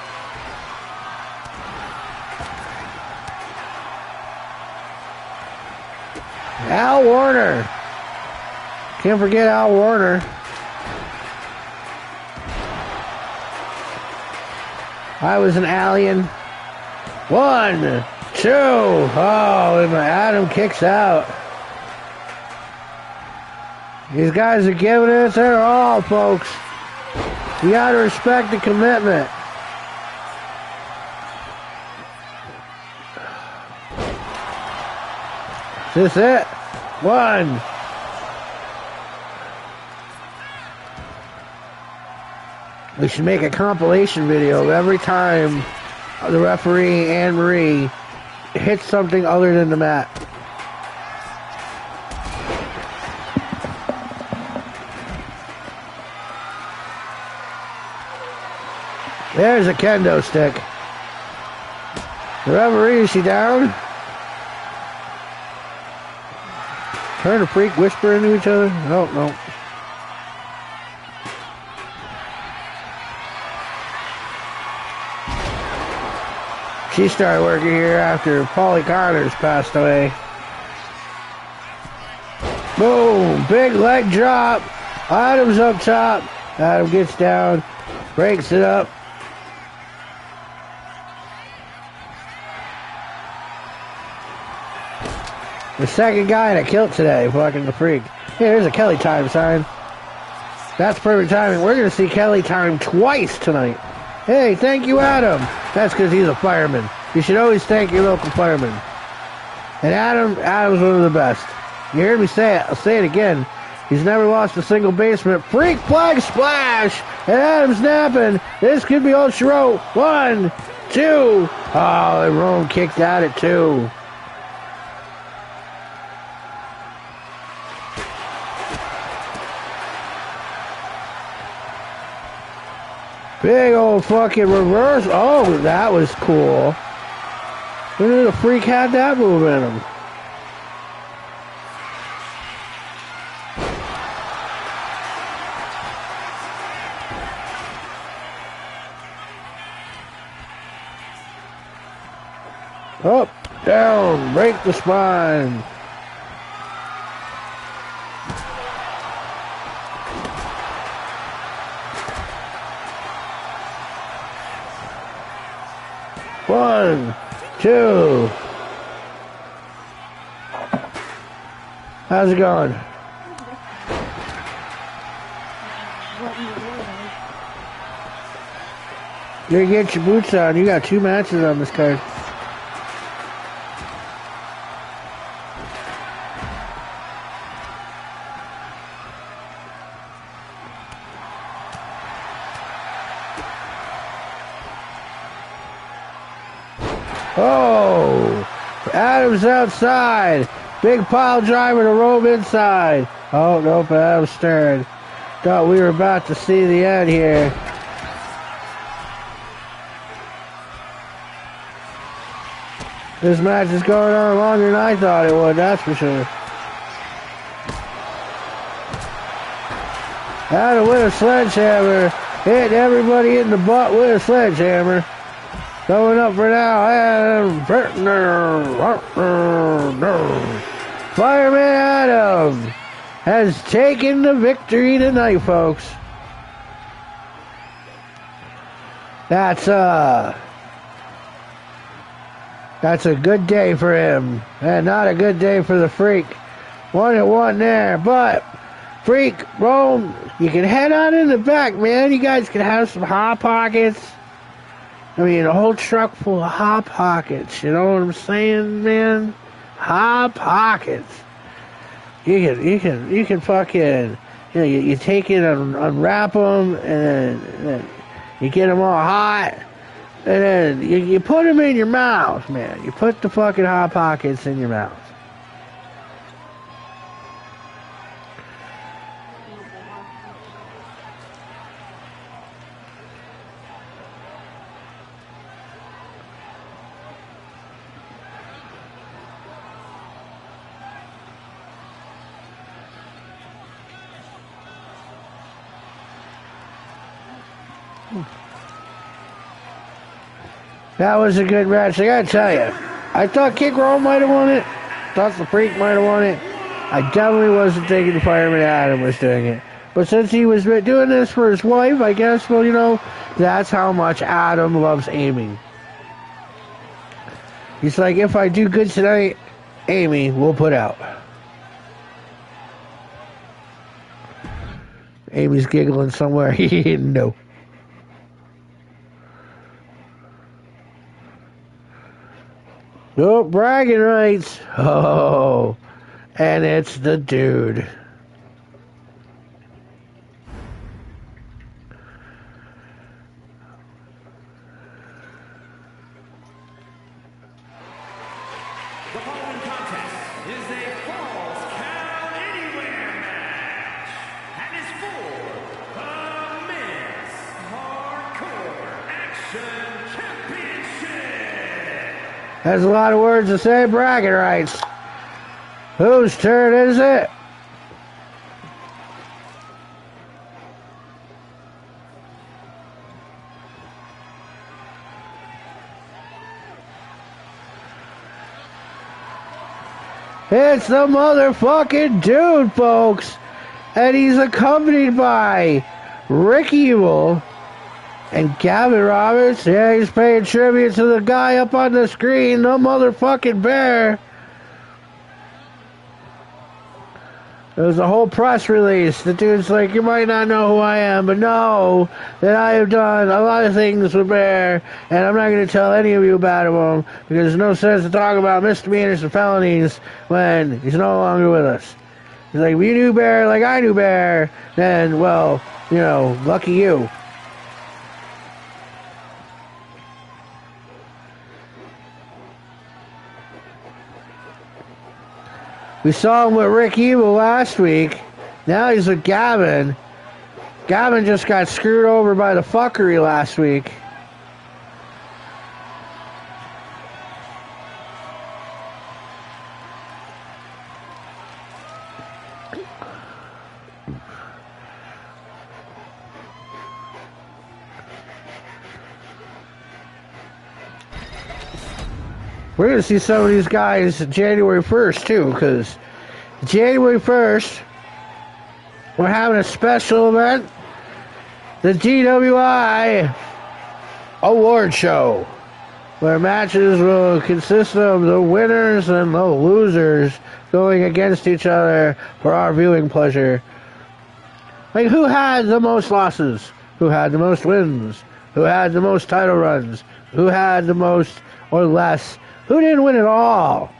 Al Warner. Can't forget Al Warner. I was an alien. 1, 2. Oh, and Adam kicks out. These guys are giving it their all, folks. You gotta respect the commitment. Is this it? 1. We should make a compilation video of every time the referee, Anne Marie, hits something other than the mat. There's a kendo stick. The referee, is she down? Turn a freak, whisper into each other? No, no. She started working here after Paulie Connors passed away. Boom! Big leg drop. Adam's up top. Adam gets down, breaks it up. The second guy in a kilt today, fucking the freak. Hey, there's a Kelly time sign. That's perfect timing. We're going to see Kelly time twice tonight. Hey, thank you, Adam. That's because he's a fireman. You should always thank your local fireman. And Adam's one of the best. You heard me say it. I'll say it again. He's never lost a single basement. Freak flag splash! And Adam's napping. This could be all she wrote. 1, 2. Oh, and Rome kicked out at 2. Big old fucking reverse. Oh, that was cool. Who knew the freak had that move in him? Up, down, break the spine. One, 2. How's it going? You get your boots on. You got 2 matches on this card. Oh, Adam's outside. Big pile driver to Rome inside. Oh, nope, Adam's stirred. Thought we were about to see the end here. This match is going on longer than I thought it would, that's for sure. Adam with a sledgehammer. Hitting everybody in the butt with a sledgehammer. Going up for now, Adam. Fireman Adam has taken the victory tonight, folks. That's a good day for him, and not a good day for the freak. 1-1 there, but freak, Rome, you can head on in the back, man. You guys can have some hot pockets. I mean, a whole truck full of hot pockets. You know what I'm saying, man? Hot pockets. You can fucking, you take it and unwrap them, and then you get them all hot. And then you put them in your mouth, man. You put the fucking Hot Pockets in your mouth. That was a good match. I gotta tell you, I thought King Rome might have won it. Thought the Freak might have won it. I definitely wasn't thinking Fireman Adam was doing it. But since he was doing this for his wife, I guess, well, you know, that's how much Adam loves Amy. He's like, if I do good tonight, Amy will put out. Amy's giggling somewhere. No. Oh, bragging rights. Oh, and it's the dude. The following contest is a Falls Count Anywhere match and is for the Men's Hardcore Action Championship. That's a lot of words to say, bragging rights. Whose turn is it? It's the motherfucking dude, folks. And he's accompanied by Rick Evil and Gavin Roberts. Yeah, he's paying tribute to the guy up on the screen, the motherfucking bear. There was a whole press release. The dude's like, you might not know who I am, but know that I have done a lot of things with Bear, and I'm not going to tell any of you about them, because there's no sense to talk about misdemeanors and felonies when he's no longer with us. He's like, if you knew Bear like I knew Bear, then, well, you know, lucky you. We saw him with Rick Evil last week. Now he's with Gavin. Gavin just got screwed over by the fuckery last week. We're going to see some of these guys January 1st, too, because January 1st, we're having a special event, the DWI Award Show, where matches will consist of the winners and the losers going against each other for our viewing pleasure. Like, who had the most losses? Who had the most wins? Who had the most title runs? Who had the most or less? Who didn't win at all?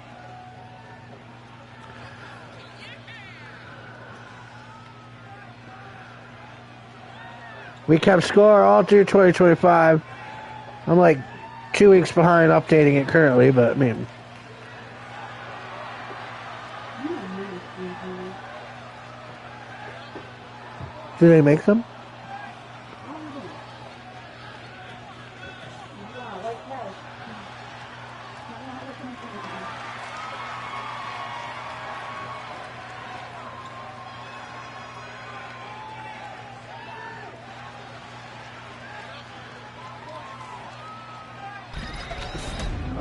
We kept score all through 2025. I'm like 2 weeks behind updating it currently, but I mean... Do they make them?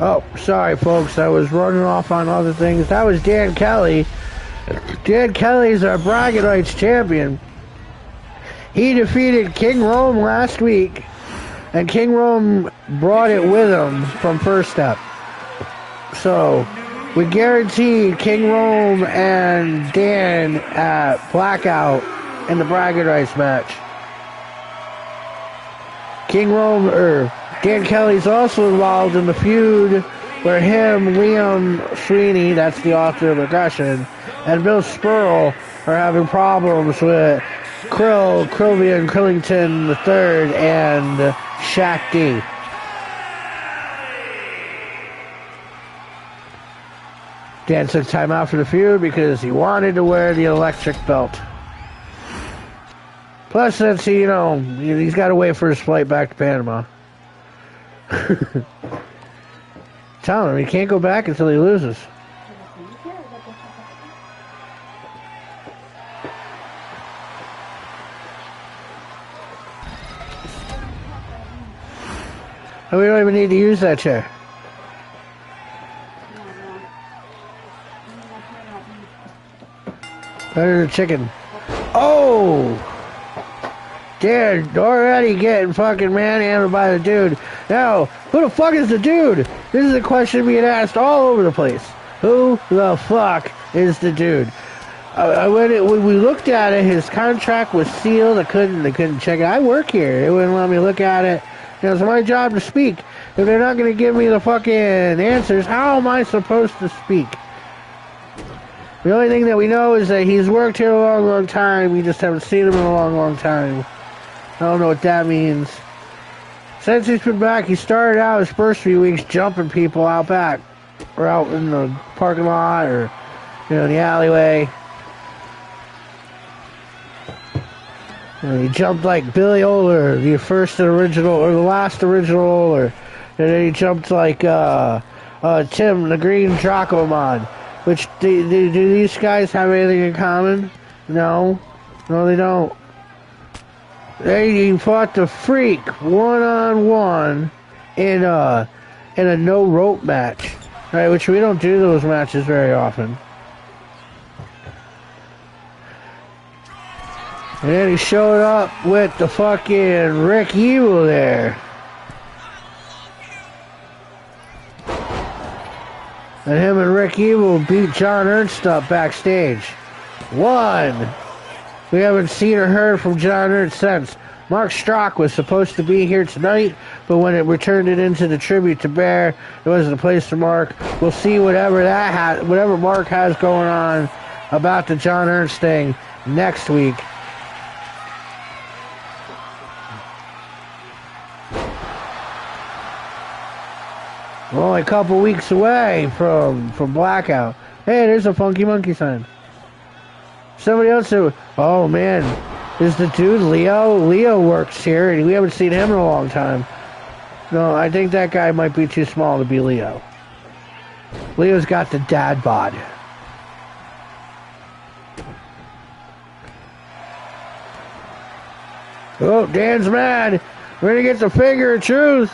Oh, sorry, folks. I was running off on other things. That was Dan Kelly. Dan Kelly's our bragging rights champion. He defeated King Rome last week, and King Rome brought it with him from First Step. So, we guaranteed King Rome and Dan at Blackout in the bragging rights match. King Rome, Dan Kelly's also involved in the feud where him, Liam Sweeney, that's the author of Aggression, and Bill Spurl are having problems with Krillvian Krillington III and Shaq D. Dan took time out for the feud because he wanted to wear the electric belt. Plus, since he, he's got to wait for his flight back to Panama. Tell him he can't go back until he loses. And we don't even need to use that chair. Better than chicken. Oh! Dan already getting fucking manhandled by the dude. Now, who the fuck is the dude? This is a question being asked all over the place. Who the fuck is the dude? When we looked at it, his contract was sealed. They couldn't check it. I work here. They wouldn't let me look at it. It's my job to speak. If they're not going to give me the fucking answers, how am I supposed to speak? The only thing that we know is that he's worked here a long, long time. We just haven't seen him in a long, long time. I don't know what that means. Since he's been back, he started out his first few weeks jumping people out back. Or out in the parking lot, or, in the alleyway. And he jumped like Billy Oler, the first original, or the last original Oler. And then he jumped like Tim, the Green Dracomon. Which, do these guys have anything in common? No. No, they don't. He fought the Freak one-on-one in a no-rope match. Right, which we don't do those matches very often. And then he showed up with the fucking Rick Evil there. And him and Rick Evil beat John Ernst up backstage. One. We haven't seen or heard from John Ernst since. Mark Strock was supposed to be here tonight, but when it returned it into the tribute to Bear, it wasn't a place for Mark. We'll see whatever Mark has going on about the John Ernst thing next week. We're only a couple weeks away from Blackout. Hey, there's a Funky Monkey sign. Somebody else said, oh man, is the dude Leo? Leo works here, and we haven't seen him in a long time. No, I think that guy might be too small to be Leo. Leo's got the dad bod. Oh, Dan's mad. We're gonna get the finger of truth.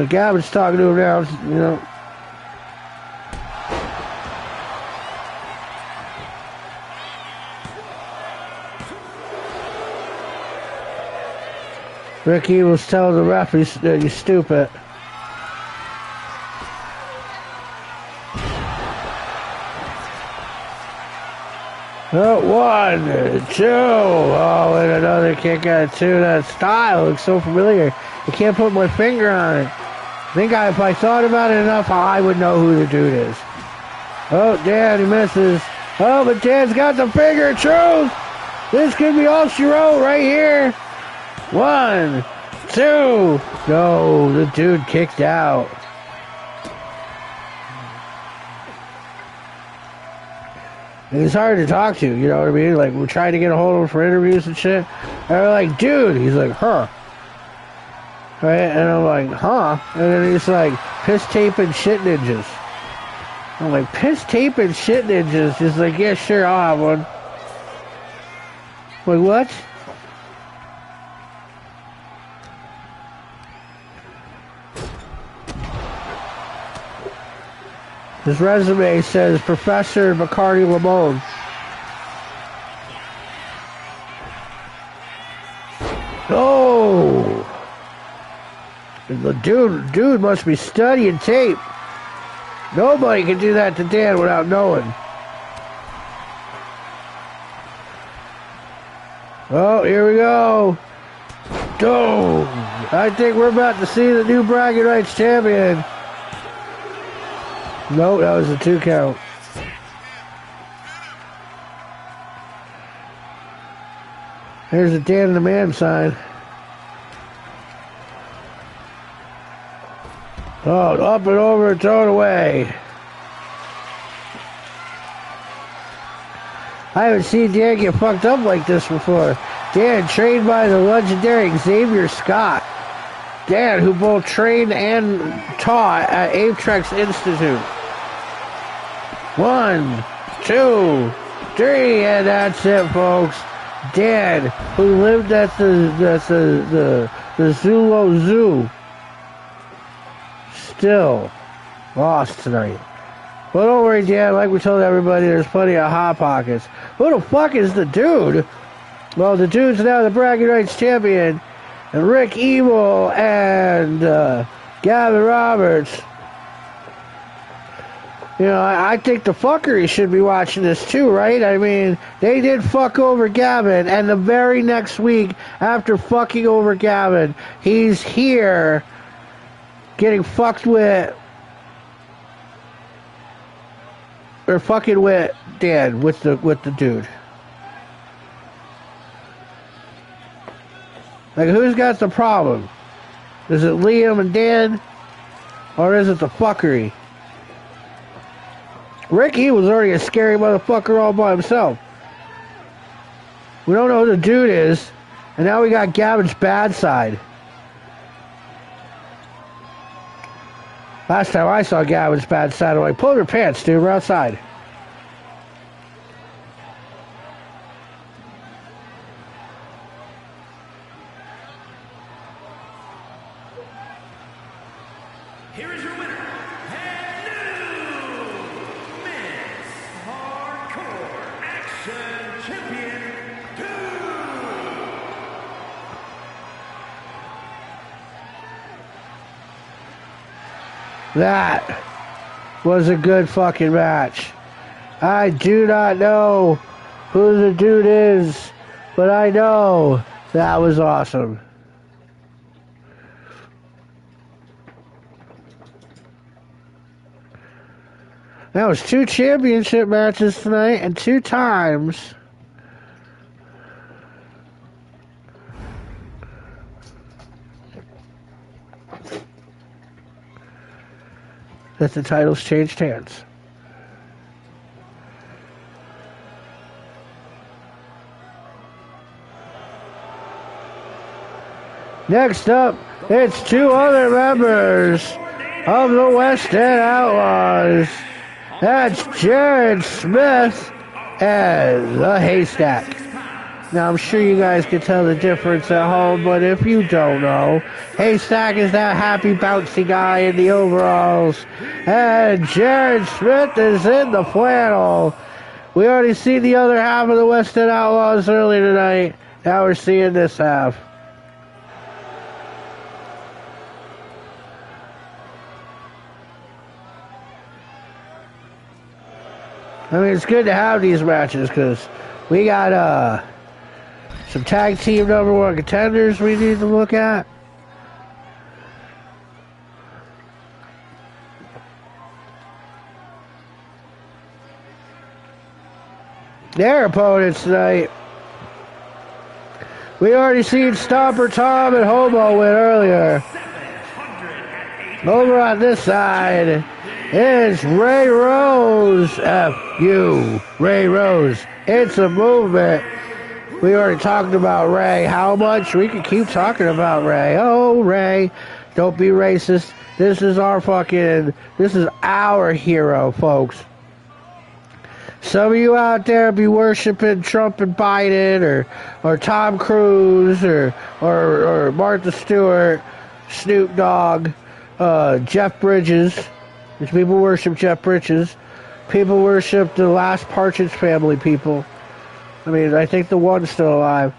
Gavin's talking to him now, Ricky was telling the ref he's stupid. Oh, 1, 2. Oh, and another kick out of 2. That style looks so familiar. I can't put my finger on it. I think if I thought about it enough, I would know who the dude is. Oh, Dan, he misses. Oh, but Dan's got the finger of truth. This could be all she wrote right here. 1, 2. No, the dude kicked out. And he's hard to talk to, you know what I mean? Like, we're trying to get a hold of him for interviews and shit. And we're like, dude. He's like, huh. Right? And I'm like, huh? And then he's like, piss tape and shit ninjas. I'm like, piss tape and shit ninjas? He's like, yeah, sure, I'll have one. I'm like, what? His resume says Professor McCarty Lamone. Oh! The dude must be studying tape. Nobody can do that to Dan without knowing. Oh, here we go. Oh, I think we're about to see the new bragging rights champion. No, that was a 2 count. There's a Dan the Man sign. Oh, up and over, throw it away. I haven't seen Dan get fucked up like this before. Dan, trained by the legendary Xavier Scott. Dan, who both trained and taught at Apex Institute. 1, 2, 3, and that's it, folks. Dan, who lived at the Zulo Zoo, still lost tonight. But don't worry, Dan, like we told everybody, there's plenty of Hot Pockets. Who the fuck is the dude? Well, the dude's now the Bragging Rights champion, and Rick Evil and Gavin Roberts. You know, I think the fuckery should be watching this too, right? I mean, they did fuck over Gavin, and the very next week after fucking over Gavin, he's here getting fucked with, or fucking with Dan, with the dude. Like, who's got the problem? Is it Liam and Dan, or is it the fuckery? Ricky was already a scary motherfucker all by himself. We don't know who the dude is, and now we got Gavin's bad side. Last time I saw Gavin's bad side, I'm like, pull your pants, dude, we're outside. Here is your winner, and new Men's Hardcore Action Champion, That was a good fucking match. I do not know who the dude is, but I know that was awesome. That was 2 championship matches tonight, and 2 times that the titles changed hands. Next up, it's 2 other members of the West End Outlaws. That's Jared Smith and the Haystack. Now, I'm sure you guys can tell the difference at home, but if you don't know, Haystack is that happy, bouncy guy in the overalls, and Jared Smith is in the flannel. We already see the other half of the West End Outlaws earlier tonight. Now we're seeing this half. I mean, it's good to have these matches because we got some tag team #1 contenders we need to look at. Their opponents tonight. We already seen Stomper Tom and Hobo win earlier. Over on this side is Ray Rose. F.U. Ray Rose. It's a movement. We already talked about Ray. How much? We could keep talking about Ray. Oh, Ray. Don't be racist. This is our hero, folks. Some of you out there be worshiping Trump and Biden or Tom Cruise or Martha Stewart, Snoop Dogg, Jeff Bridges. These people worship Jeff Bridges. People worship the last Partridge Family people. I mean, I think the one's still alive.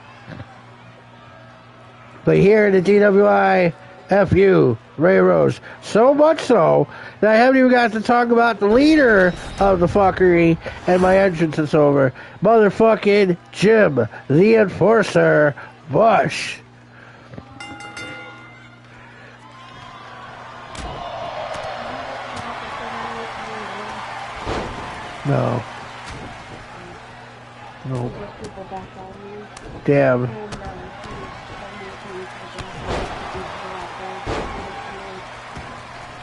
But here in the DWI, F.U. Ray Rose. So much so that I haven't even got to talk about the leader of the fuckery, and my entrance is over. Motherfucking Jim, the Enforcer, Bush. No. Nope. Damn.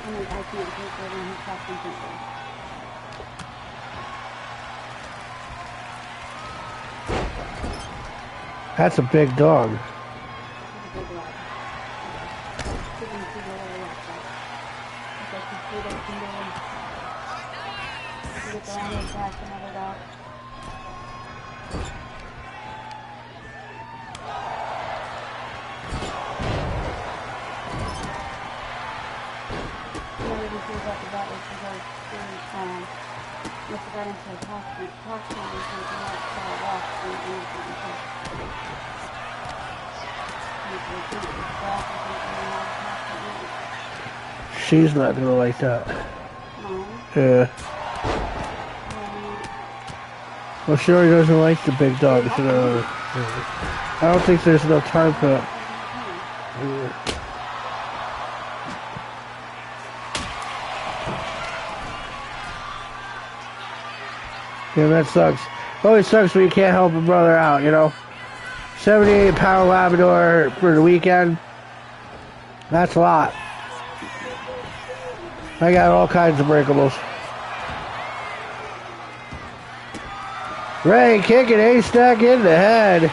I'm like, I can't take it when he's talking people. That's a big dog. He's a big lad. He can see the little like that. He's like, he's good at doing. He gets around and attacks another dog. Whenever he feels like the battle, he goes through, must have got into a toxin or something like that, walk and anything. She's not gonna like that. No. Yeah. Well, she already doesn't like the big dogs. I don't think there's enough time for that. Yeah. Yeah, that sucks. Always sucks when you can't help a brother out, you know? 78-pound Labrador for the weekend. That's a lot. I got all kinds of breakables. Ray kicking A-Stack in the head.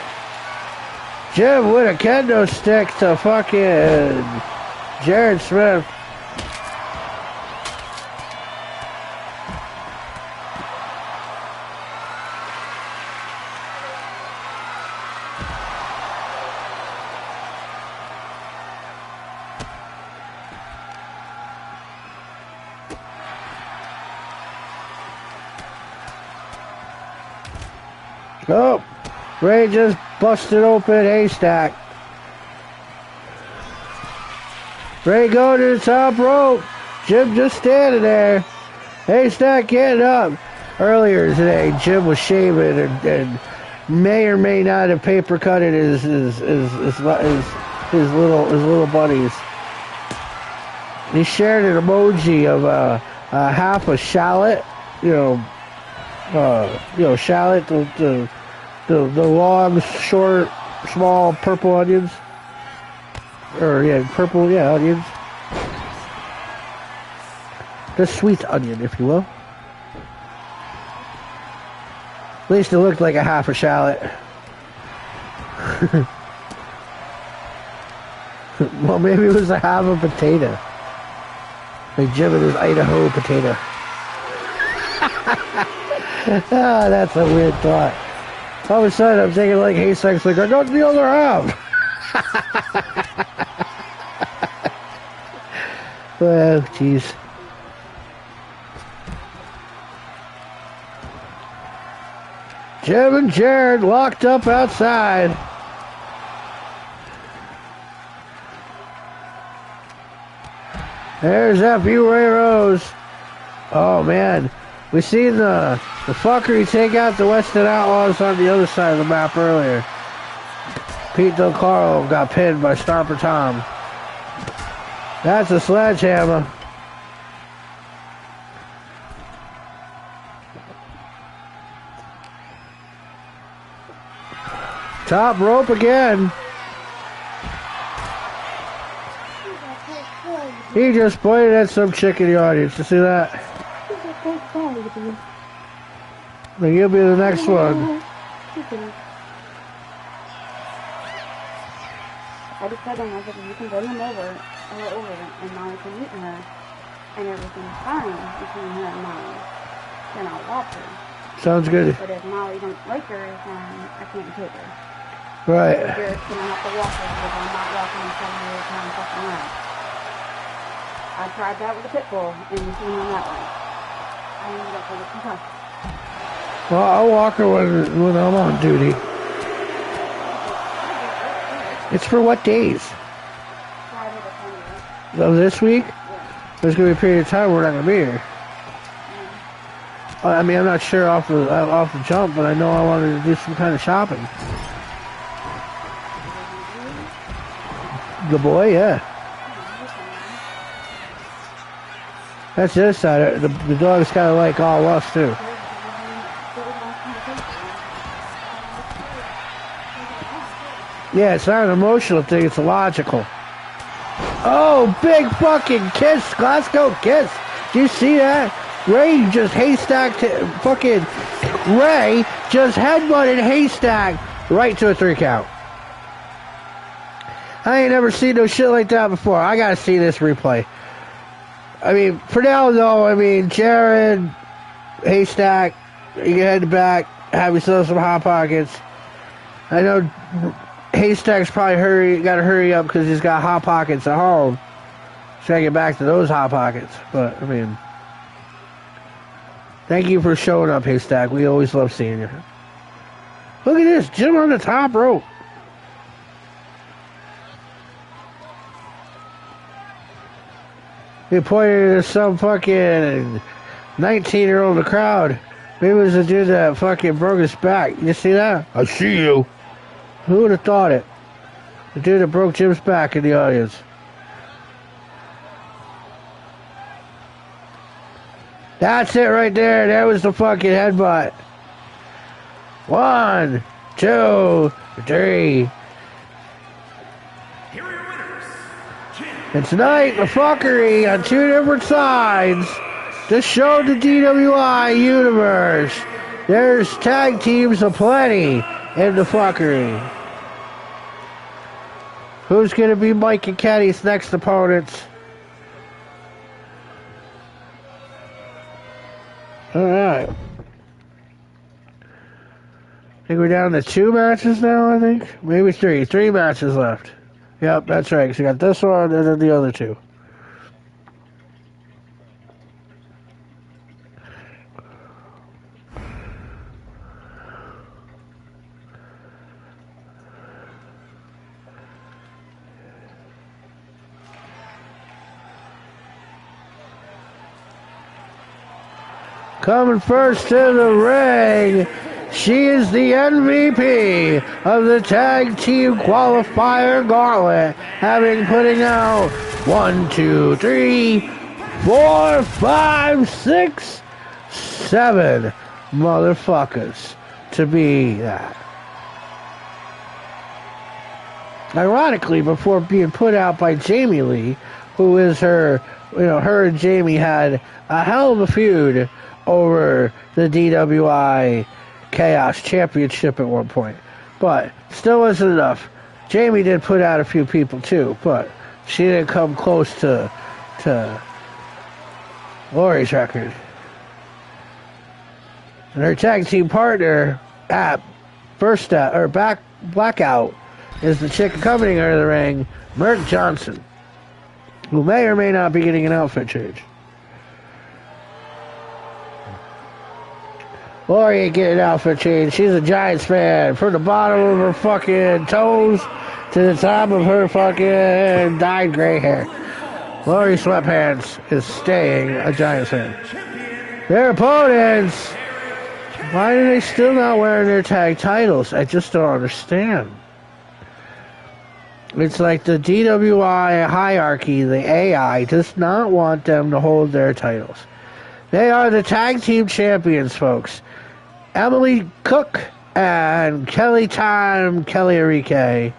Jim with a kendo stick to fucking Jared Smith. Oh, Ray just busted open A-Stack. Ray going to the top rope. Jim just standing there. A-Stack getting up. Earlier today, Jim was shaving and may or may not have paper cutted his little buddies. He shared an emoji of half a shallot, shallot, the long, short, small purple onions. Onions. The sweet onion, if you will. At least it looked like a half a shallot. Well, maybe it was a half a potato. Like Jim and his Idaho potato. Ah, that's a weird thought. All of a sudden, I'm thinking like Haystack's like, I got the other half. Well, jeez. Jim and Jared locked up outside. There's F.U. Ray Rose. Oh, man. We seen the fuckery take out the Weston Outlaws on the other side of the map earlier. Pete Del Carlo got pinned by Stomper Tom. That's a sledgehammer. Top rope again. He just pointed at some chick in the audience. You see that? Then you'll be the next one. I just told him, I was like, you can bring him over, and Molly can meet her, and everything's fine between her and Molly. Then I'll watch her. Sounds good. But if Molly don't like her, then I can't take her. Right. So Jared's gonna have to walk her because I'm not walking in 7 years time fucking around. I tried that with a pit bull, and you see him that way. I ended up with a concussion. Well, I'll walk her when I'm on duty. It's for what days? Friday to Sunday. Oh, this week? Yeah. There's going to be a period of time we're not going to be here. I mean, I'm not sure off the jump, but I know I wanted to do some kind of shopping. The boy, yeah. That's the other side. The dog's kind of like all us, too. Yeah, it's not an emotional thing, it's a logical. Oh, big fucking kiss. Glasgow kiss. Do you see that? Ray just haystacked fucking Ray just headbutted Haystack right to a 3 count. I ain't never seen no shit like that before. I gotta see this replay. I mean, for now though, I mean, Jared, Haystack, you can head back, have yourself some Hot Pockets. I know Haystack's probably gotta hurry up because he's got Hot Pockets at home. So I get back to those Hot Pockets. But, I mean, thank you for showing up, Haystack. We always love seeing you. Look at this, Jim on the top rope. He pointed at some fucking 19-year-old in the crowd. Maybe it was the dude that fucking broke his back. You see that? I see you. Who would have thought it? The dude that broke Jim's back in the audience. That's it right there. That was the fucking headbutt. 1, 2, 3. Here are your winners. Jim And tonight, the fuckery on 2 different sides. This showed the DWI universe. There's tag teams aplenty in the fuckery. Who's going to be Mike and Kenny's next opponents? Alright. I think we're down to 2 matches now, I think. Maybe 3. 3 matches left. Yep, that's right. So you got this one and then the other 2. Coming first to the ring, she is the MVP of the Tag Team Qualifier Gauntlet, having putting out 1, 2, 3, 4, 5, 6, 7 motherfuckers to be that. Ironically, before being put out by Jamie Lee, who is her, her and Jamie had a hell of a feud over the DWI Chaos Championship at one point. But still wasn't enough. Jamie did put out a few people too, but she didn't come close to Lori's record. And her tag team partner at Blackout is the chick accompanying her to the ring, Merk Johnson, who may or may not be getting an outfit change. Lori ain't getting an outfit change. She's a Giants fan from the bottom of her fucking toes to the top of her fucking dyed gray hair. Lori Sweatpants is staying a Giants fan. Their opponents, why are they still not wearing their tag titles? I just don't understand. It's like the DWI hierarchy, the AI, does not want them to hold their titles. They are the tag team champions, folks. Emily Cook and Kelly Enrique.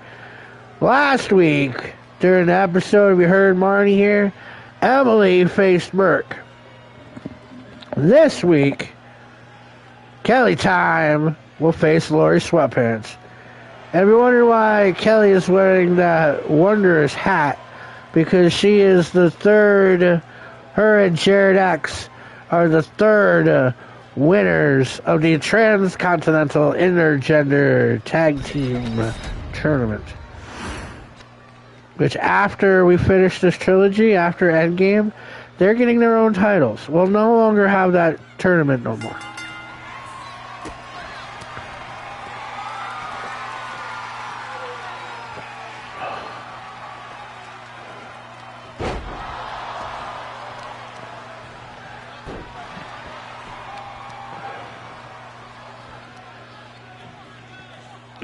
Last week, during the episode we heard Marty here, Emily faced Merk. This week, Kelly Time will face Lori Sweatpants. And we wonder why Kelly is wearing that wondrous hat, because she is the third, her and Jared X are the third winners of the Transcontinental Intergender Tag Team Tournament. Which after we finish this trilogy, after Endgame, they're getting their own titles. We'll no longer have that tournament no more.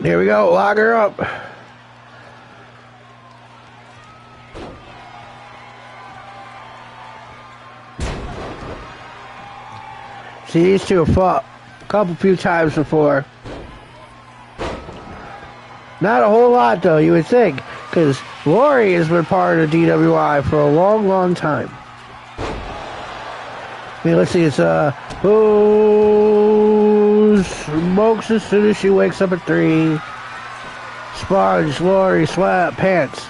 Here we go, lock her up. See, these two have fought a few times before. Not a whole lot, though, you would think, because Lori has been part of DWI for a long, long time. I mean, let's see, it's, who smokes as soon as she wakes up at 3? Sponge, Lori, Sweat, Pants.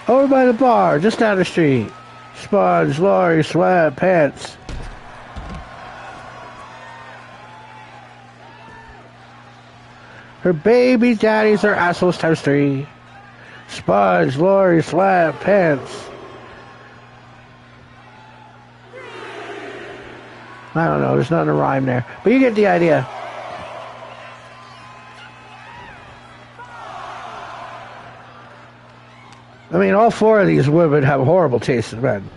Over by the bar, just down the street. Sponge, Lori, Sweat, Pants. Her baby daddies are assholes times 3. Sponge, Lori, Sweat, Pants. I don't know, there's nothing to rhyme there. But you get the idea. I mean, all 4 of these women have horrible taste in men.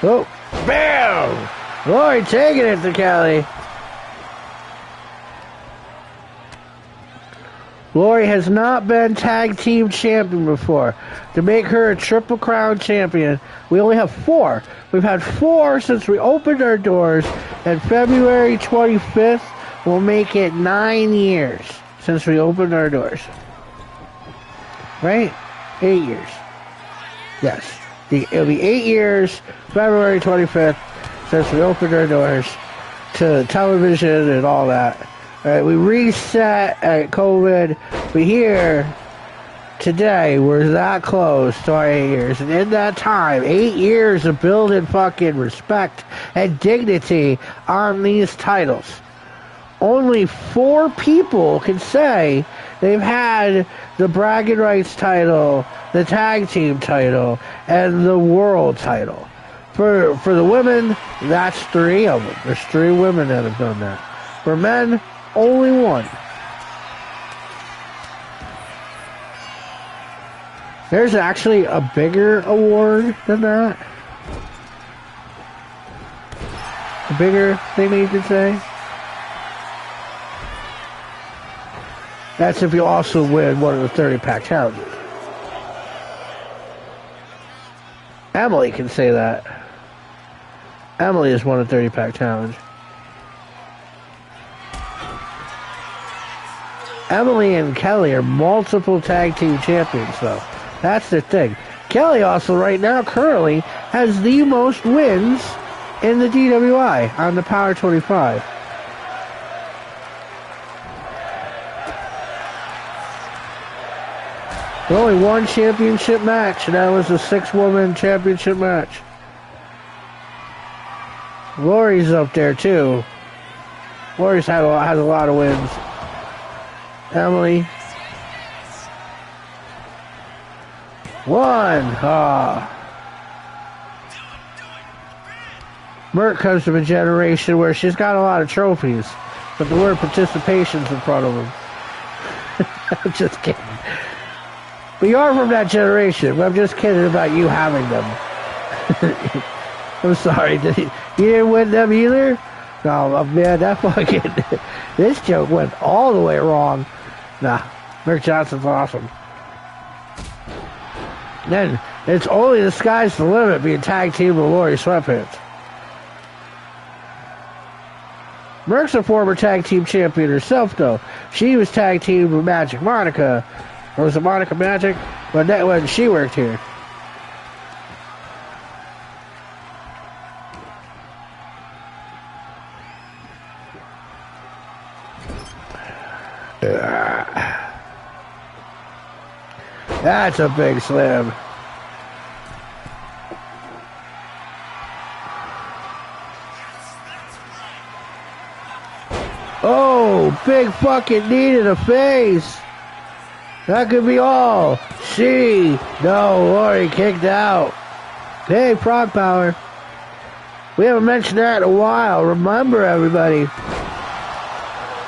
Oh, bam! Lori taking it to Kelly. Lori has not been tag team champion before. To make her a Triple Crown champion, we only have 4. We've had 4 since we opened our doors, and February 25th will make it 9 years since we opened our doors. Right? 8 years. Yes. It'll be 8 years, February 25th, since we opened our doors to television and all that. All right, we reset at COVID, but here, today, we're that close to our 8 years. And in that time, 8 years of building fucking respect and dignity on these titles. Only 4 people can say they've had the bragging rights title, the tag team title, and the world title. For the women, that's 3 of them. There's 3 women that have done that. For men, only 1. There's actually a bigger award than that. A bigger thing that you could say. That's if you also win one of the 30-pack challenges. Emily can say that. Emily has won a 30-pack challenge. Emily and Kelly are multiple tag team champions, though. That's the thing. Kelly also, right now, currently, has the most wins in the DWI on the Power 25. There's only 1 championship match, and that was a 6-woman championship match. Lori's up there, too. Lori's has a lot of wins. Emily. 1. Merck comes from a generation where she's got a lot of trophies, but the word participation's in front of them. I'm just kidding. But you are from that generation. I'm just kidding about you having them. I'm sorry. You didn't win them either? No, man, that fucking... This joke went all the way wrong. Nah, Merck Johnson's awesome. Then, it's only the sky's the limit being tag team with Lori Sweatpants. Merck's a former tag team champion herself, though. She was tag team with Magic Monica. Or was it Monica Magic? When she worked here. That's a big slam. Oh, big fucking knee to the face. That could be all. No, Lori kicked out. Hey, Frog Power. We haven't mentioned that in a while. Remember, everybody.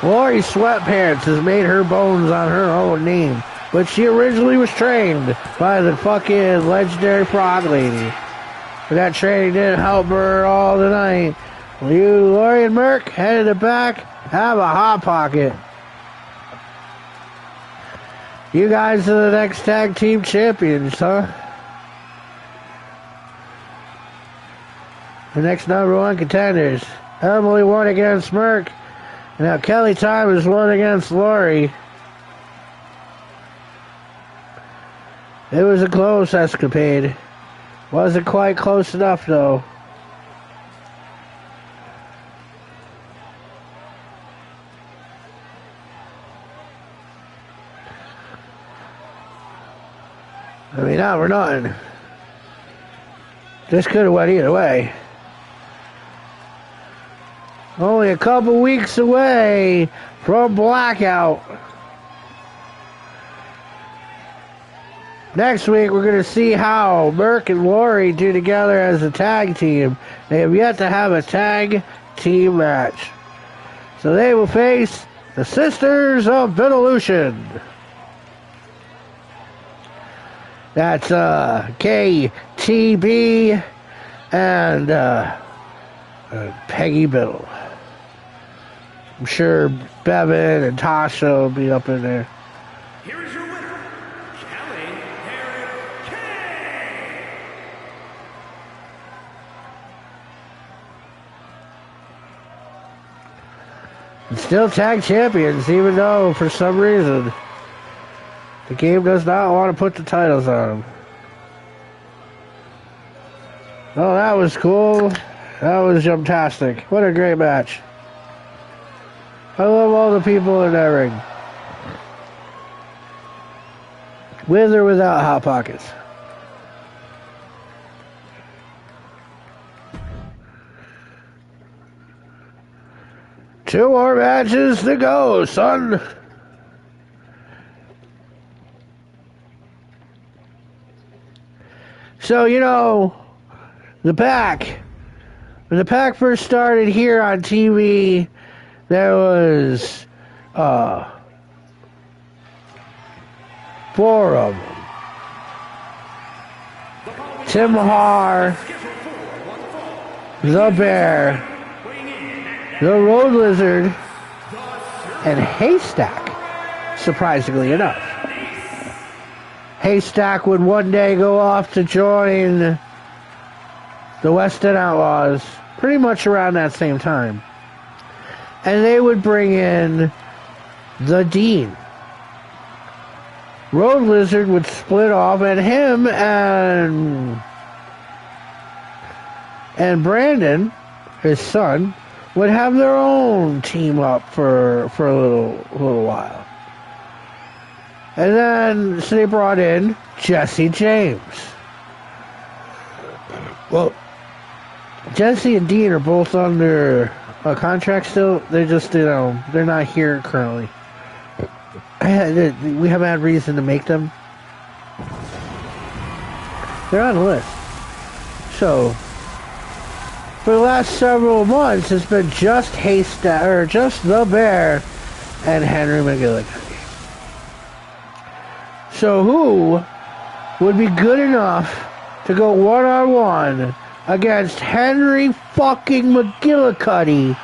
Lori Sweatpants has made her bones on her own name. But she originally was trained by the fucking legendary Frog Lady. But that training didn't help her all tonight. You, Lori and Merc, head in the back, have a hot pocket. You guys are the next tag team champions, huh? The next #1 contenders. Emily won against Merc. Now Kelly Thomas won against Lori. It was a close escapade. Wasn't quite close enough though. I mean, not for nothing. This could have went either way. Only a couple weeks away from Blackout. Next week, we're going to see how Merc and Lori do together as a tag team. They have yet to have a tag team match. So they will face the Sisters of Evolution. That's KTB and Peggy Biddle. I'm sure Bevan and Tasha will be up in there. Here is your winner, Kelly Harrod Kay. And still tag champions, even though for some reason the game does not want to put the titles on them. Oh, that was cool. That was fantastic. What a great match. I love all the people in that ring. With or without Hot Pockets. Two more matches to go, son. So, you know, the Pack. When the Pack first started here on TV, there was 4 of them. Tim Har, the Bear, the Road Lizard, and Haystack, surprisingly enough. Haystack would one day go off to join the West End Outlaws, pretty much around that same time. And they would bring in the Dean. Road Lizard would split off, and him and Brandon, his son, would have their own team up for a little while. And then so they brought in Jesse James. Well, Jesse and Dean are both under a contract still. They're just, you know, they're not here currently. We haven't had reason to make them. They're on the list. So, for the last several months, it's been just Haystack, or just the Bear and Henry McGillicuddy. So who would be good enough to go one-on-one against Henry fucking McGillicuddy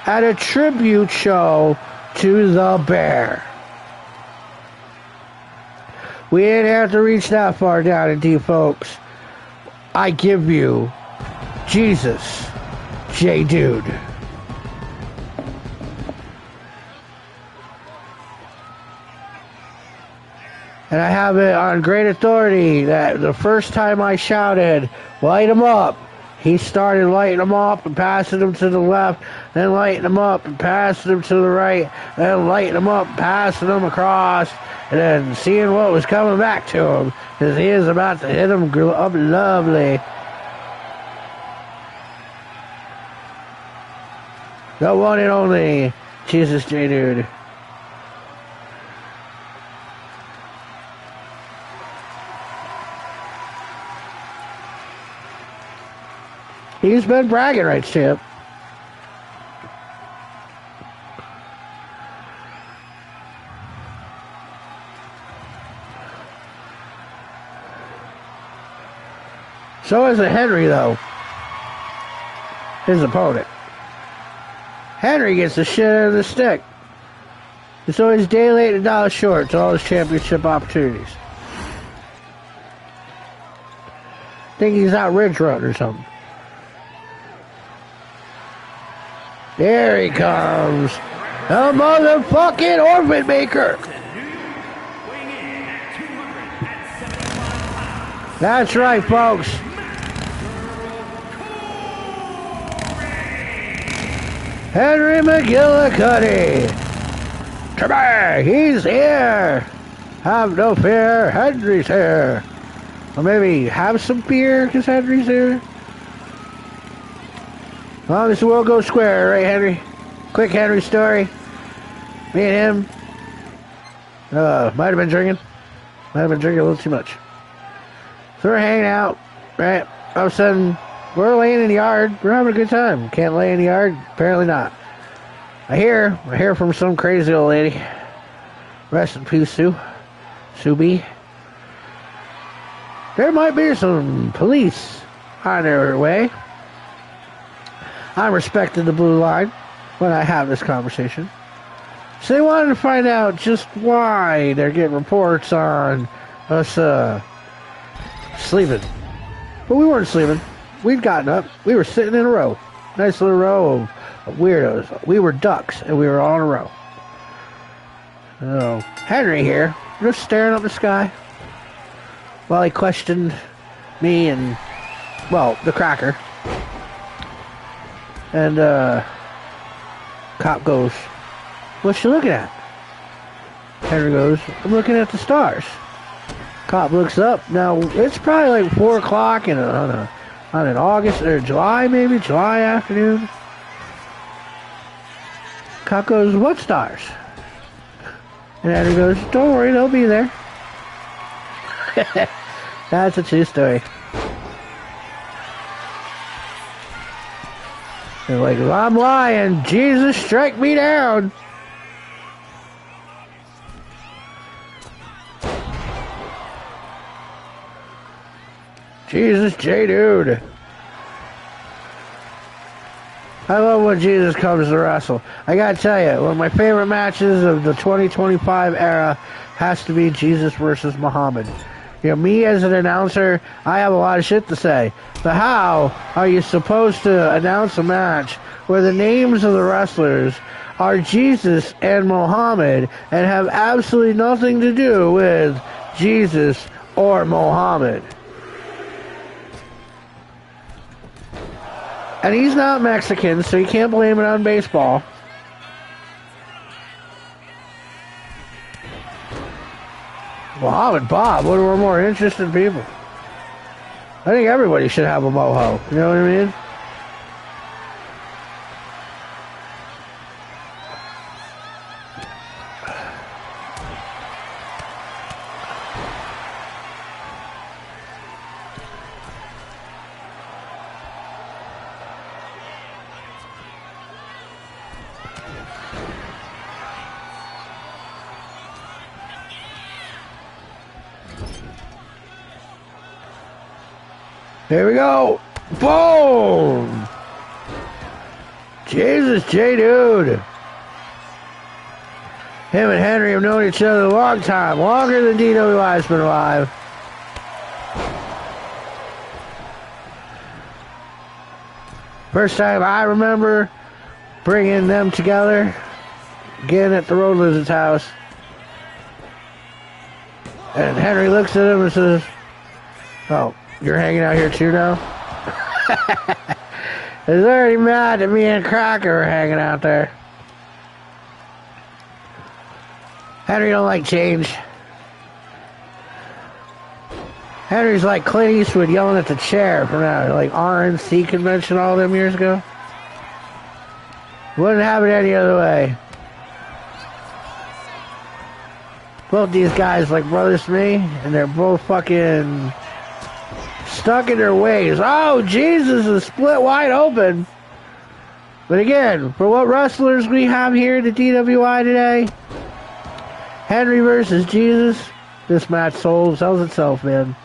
at a tribute show to the Bear? We didn't have to reach that far down in deep, folks. I give you Jesus, J. Dude. And I have it on great authority that the first time I shouted, light him up, he started lighting them up and passing them to the left, then lighting them up and passing them to the right, then lighting them up and passing them across, and then seeing what was coming back to him, because he is about to hit him up lovely. The one and only Jesus J. Dude. He's been bragging rights, champ. So isn't Henry, though. His opponent. Henry gets the shit out of the stick. He's always a day late and a dollar short to all his championship opportunities. Think he's out Ridge Road or something. There he comes. The motherfucking Orphan Maker. That's right, folks. Henry McGillicuddy. Come he's here. Have no fear, Henry's here. Or maybe have some fear because Henry's here. Well, this will go square, right, Henry? Quick Henry story. Me and him. Might have been drinking. Might have been drinking a little too much. So we're hanging out, right? All of a sudden, we're laying in the yard. We're having a good time. Can't lay in the yard? Apparently not. I hear from some crazy old lady. Rest in peace, Sue. Sue B. There might be some police on their way. I'm respecting the blue line when I have this conversation. So they wanted to find out just why they're getting reports on us sleeping. But we weren't sleeping. We'd gotten up. We were sitting in a row. Nice little row of weirdos. We were ducks, and we were all in a row. So, Henry here, just staring up the sky while he questioned me and, well, the cracker. And, cop goes, "What you looking at?" Henry goes, "I'm looking at the stars." Cop looks up. Now, it's probably like 4 o'clock on an August or July, maybe, July afternoon. Cop goes, "What stars?" And Henry goes, "Don't worry, they'll be there." That's a true story. They're like, "Well, I'm lying. Jesus, strike me down." Jesus J. Dude. I love when Jesus comes to wrestle. I gotta tell you, one of my favorite matches of the 2025 era has to be Jesus versus Muhammad. You know, me as an announcer, I have a lot of shit to say. But how are you supposed to announce a match where the names of the wrestlers are Jesus and Muhammad and have absolutely nothing to do with Jesus or Muhammad? And he's not Mexican, so you can't blame it on baseball. Muhammad Bob, one of our more interesting people. I think everybody should have a moho. You know what I mean? Here we go. Boom. Jesus J. Dude. Him and Henry have known each other a long time. Longer than DWI's been alive. First time I remember bringing them together. Again at the Road Lizard's house. And Henry looks at him and says, "Oh, you're hanging out here too now?" He's already mad that me and Crocker are hanging out there. Henry don't like change. Henry's like Clint Eastwood yelling at the chair from that like RNC convention all them years ago. Wouldn't have it any other way. Both these guys like brothers to me, and they're both fucking stuck in their ways. Oh, Jesus is split wide open. But again, for what wrestlers we have here at the DWI today, Henry versus Jesus, this match sells itself, man.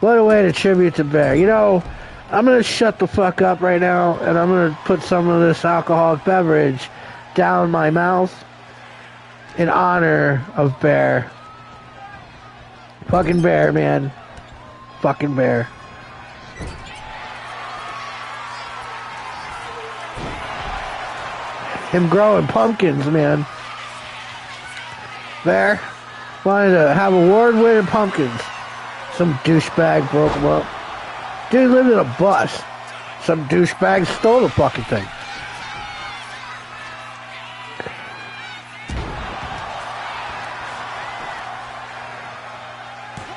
What a way to tribute to Bear. You know, I'm going to shut the fuck up right now, and I'm going to put some of this alcoholic beverage down my mouth in honor of Bear. Fucking Bear, man. Fucking Bear. Him growing pumpkins, man. Bear wanted to have award-winning pumpkins. Some douchebag broke him up. Dude lived in a bus. Some douchebag stole the fucking thing.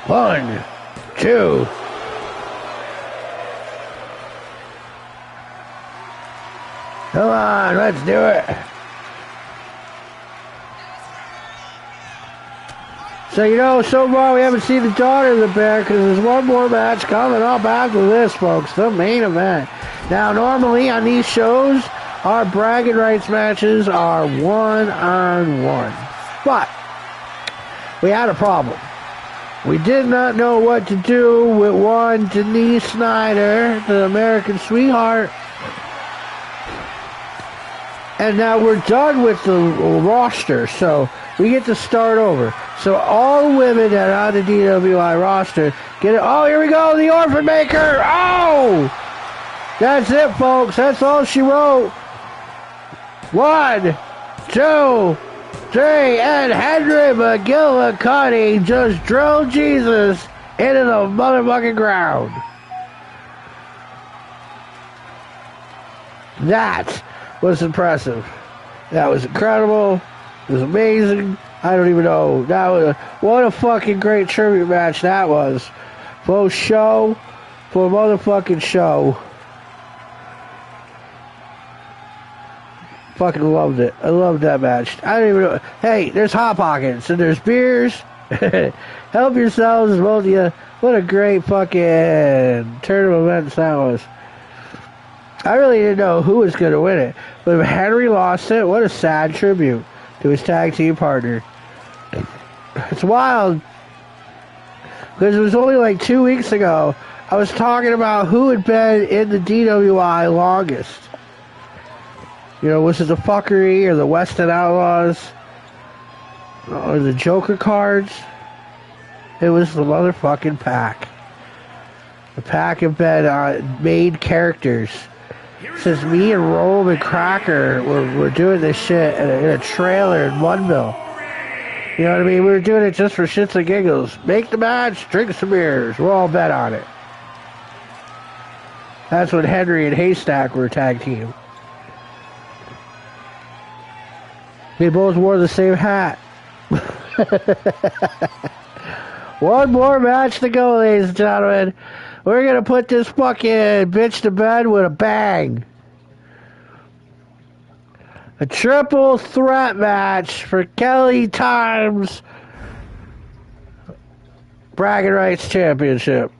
One, two. Come on, let's do it. So, you know, so far we haven't seen the daughter of the Bear because there's one more match coming up after this, folks. The main event. Now, normally on these shows, our bragging rights matches are one-on-one. But we had a problem. We did not know what to do with one Denise Snyder, the American Sweetheart. And now we're done with the roster, so we get to start over. So all the women that are on the DWI roster get it. Oh, here we go, the Orphan Maker. Oh! That's it, folks. That's all she wrote. 1, 2, 3, and Henry McGillicuddy just drilled Jesus into the motherfucking ground. That was impressive. That was incredible. It was amazing. I don't even know. That was what a fucking great tribute match that was. For show. For motherfucking show. Fucking loved it. I loved that match. I don't even know. Hey, there's Hot Pockets and there's beers. Help yourselves, both of you. What a great fucking turn of events that was. I really didn't know who was going to win it. But if Henry lost it, what a sad tribute to his tag team partner. It's wild. Because it was only like 2 weeks ago, I was talking about who had been in the DWI longest. You know, was it the Fuckery or the Weston Outlaws? Or the Joker cards? It was the motherfucking Pack. The Pack have been made characters. Since me and Rome and Cracker were doing this shit in a trailer in Mudville. You know what I mean? We were doing it just for shits and giggles. Make the match, drink some beers. We'll all bet on it. That's when Henry and Haystack were a tag team. They both wore the same hat. One more match to go, ladies and gentlemen. We're going to put this fucking bitch to bed with a bang. A triple threat match for Kelly Times Bragging Rights Championship.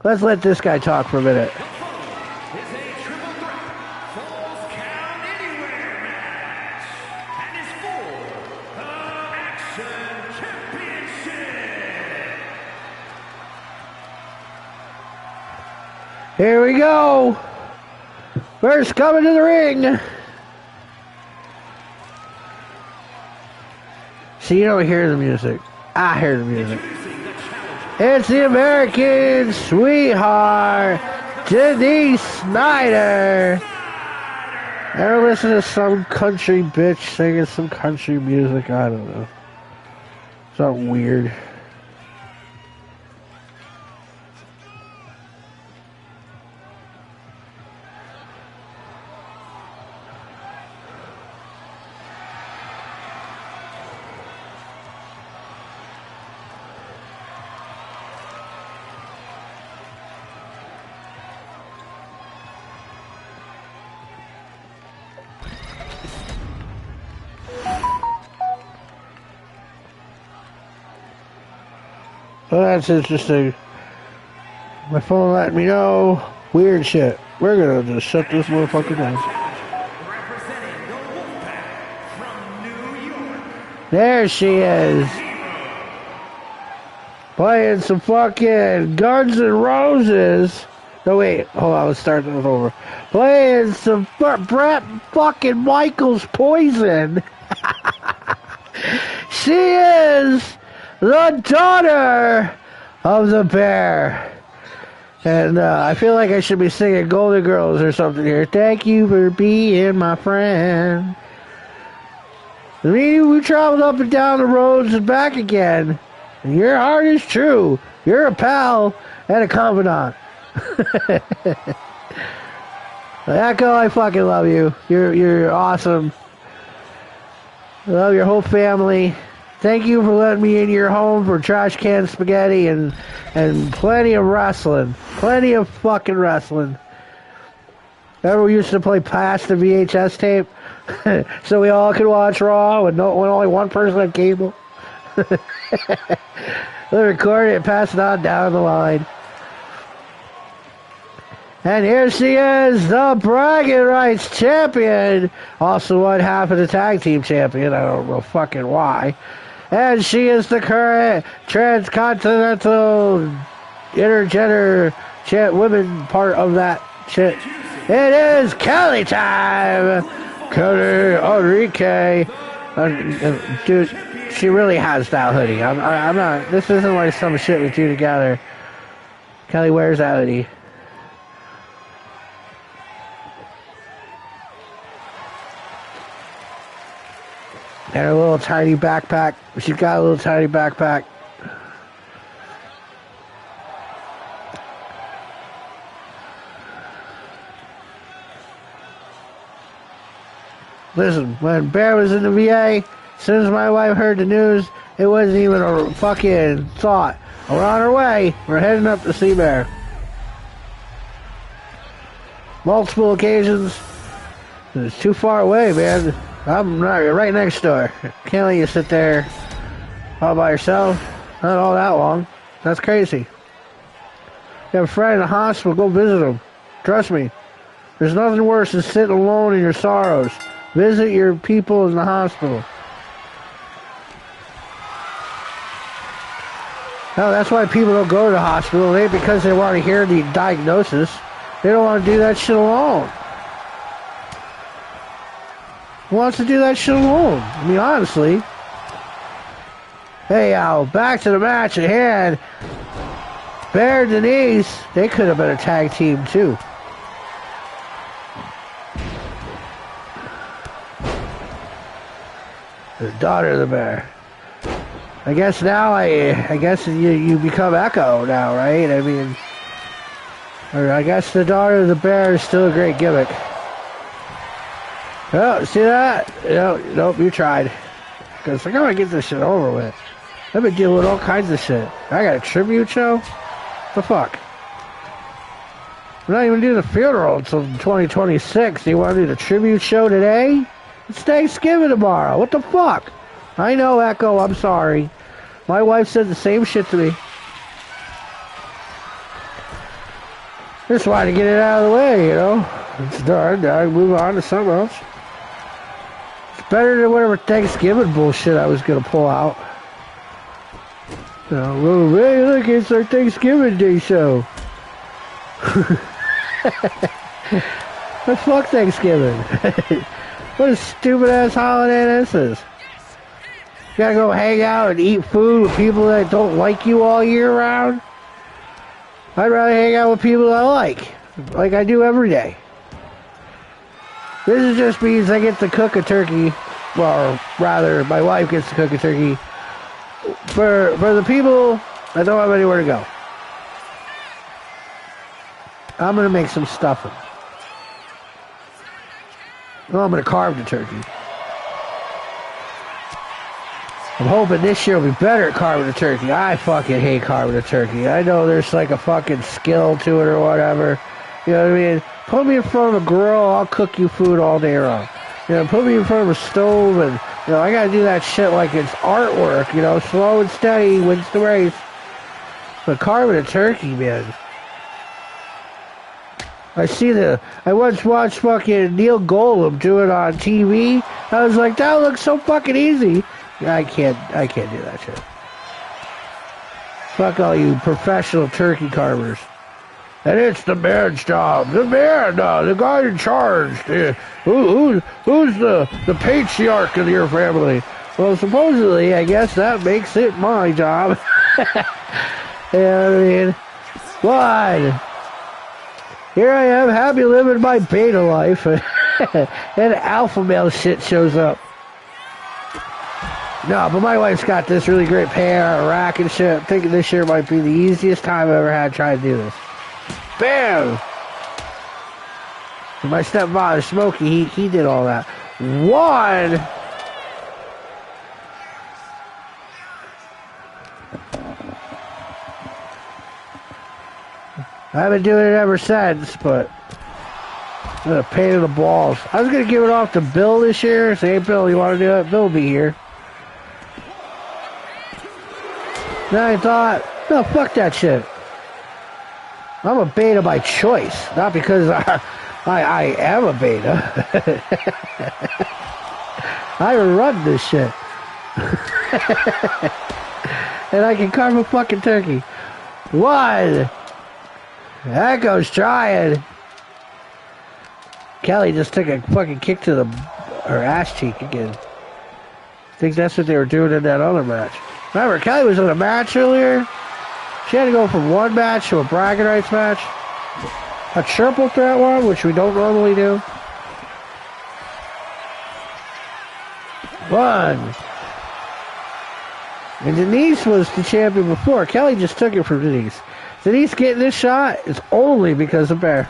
Let's let this guy talk for a minute. Is a triple threat Falls Count Anywhere match and is for the Action Championship. Here we go. First coming to the ring. See, you don't hear the music. I hear the music. It's the American Sweetheart, Denise Snyder. Ever listen to some country bitch singing some country music? I don't know. Something weird. Well, that's interesting. My phone let me know. Weird shit. We're gonna just shut this motherfucker down. Representing the Wolfpack from New York. There she is. playing some fucking Guns N' Roses. No, wait, hold on, let's start this over. Playing some Brett fucking Michaels Poison. She is the daughter of the Bear. And I feel like I should be singing Golden Girls or something here. Thank you for being my friend. We traveled up and down the roads and back again. And your heart is true. You're a pal and a confidant. Echo, I fucking love you. You're awesome. I love your whole family. Thank you for letting me in your home for trash can spaghetti and plenty of wrestling. Plenty of fucking wrestling. Remember we used to play past the VHS tape? So we all could watch Raw when only one person had cable? We'll record it and pass it on down the line. And here she is, the bragging rights champion. Also one half of the tag team champion. I don't know fucking why. And she is the current transcontinental intergender women part of that shit. It is Kelly time. Kelly Enrique. Dude, she really has that hoodie. I'm not. This isn't like some shit we do together. Kelly wears that hoodie. And her little tiny backpack. She's got a little tiny backpack. Listen, when Bear was in the VA, as soon as my wife heard the news, it wasn't even a fucking thought. We're on our way. We're heading up to see Bear. Multiple occasions. It's too far away, man. I'm right next door. Can't let you sit there all by yourself. Not all that long. That's crazy. You have a friend in the hospital, go visit him. Trust me. There's nothing worse than sitting alone in your sorrows. Visit your people in the hospital. No, that's why people don't go to the hospital. It ain't because they want to hear the diagnosis. They don't want to do that shit alone. Who wants to do that shit alone? I mean, honestly. Hey, back to the match at hand. Bear and Denise, they could have been a tag team, too. The daughter of the Bear. I guess now, I guess you become Echo now, right? I mean, or I guess the daughter of the Bear is still a great gimmick. Oh, see that? Nope, you tried. Because I gotta get this shit over with. I've been dealing with all kinds of shit. I got a tribute show? What the fuck? We're not even doing the funeral until 2026. Do you want to do the tribute show today? It's Thanksgiving tomorrow. What the fuck? I know, Echo, I'm sorry. My wife said the same shit to me. Just wanted to get it out of the way, you know? It's done. I move on to something else. Better than whatever Thanksgiving bullshit I was going to pull out. Oh, hey, look, it's our Thanksgiving Day show. But fuck Thanksgiving. What a stupid-ass holiday this is. You gotta go hang out and eat food with people that don't like you all year round? I'd rather hang out with people I like I do every day. This is just means I get to cook a turkey, well, rather, my wife gets to cook a turkey for the people that don't have anywhere to go. I'm gonna make some stuffing. Well, I'm gonna carve the turkey. I'm hoping this year will be better at carving a turkey. I fucking hate carving a turkey. I know there's like a fucking skill to it or whatever. You know what I mean? Put me in front of a grill, I'll cook you food all day long. Put me in front of a stove and, I gotta do that shit like it's artwork, slow and steady wins the race. But carving a turkey, man. I once watched fucking Neil Golem do it on TV. I was like, that looks so fucking easy. I can't do that shit. Fuck all you professional turkey carvers. And it's the man's job. The man, the guy in charge. Who's the patriarch of your family? Well, supposedly, I guess that makes it my job. You know what I mean? But here I am, happy living my beta life, and alpha male shit shows up. No, but my wife's got this really great pair, rack and shit. I'm thinking this year might be the easiest time I've ever had trying to do this. Bam! And my stepfather, Smokey, he did all that. One! I've been doing it ever since, but I'm a pain in the balls. I was going to give it off to Bill this year. Say, hey, Bill, you want to do it? Bill will be here. Then I thought, no, fuck that shit. I'm a beta by choice, not because I am a beta. I run this shit. And I can carve a fucking turkey. One. Echo's trying. Kelly just took a fucking kick to her ass cheek again. I think that's what they were doing in that other match. Remember, Kelly was in a match earlier. She had to go from one match to a bragging rights match. A triple threat one, which we don't normally do. One. And Denise was the champion before. Kelly just took it from Denise. Denise getting this shot is only because of Bear.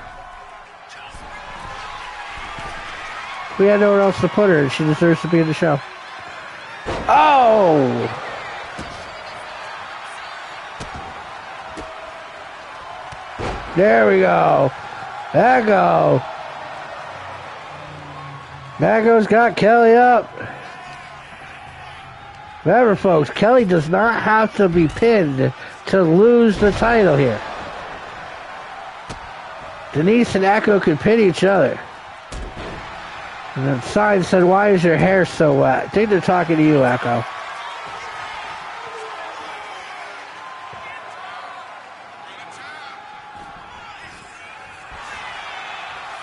We had nowhere else to put her, and she deserves to be in the show. Oh! There we go. Echo. Echo's got Kelly up. Remember, folks, Kelly does not have to be pinned to lose the title here. Denise and Echo could pin each other. And then Sign said, why is your hair so wet? I think they're talking to you, Echo.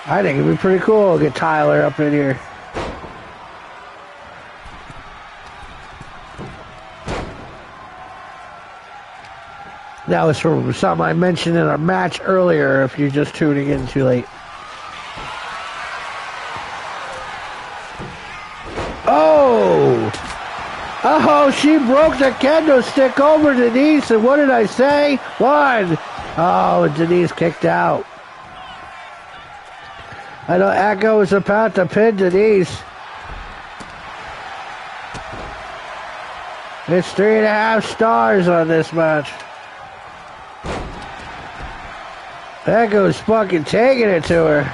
I think it'd be pretty cool to get Tyler up in here. That was from something I mentioned in a match earlier, if you're just tuning in too late. Oh! Oh, she broke the kendo stick over Denise, and what did I say? One! Oh, Denise kicked out. I know Echo is about to pin Denise. It's 3.5 stars on this match. Echo's fucking taking it to her.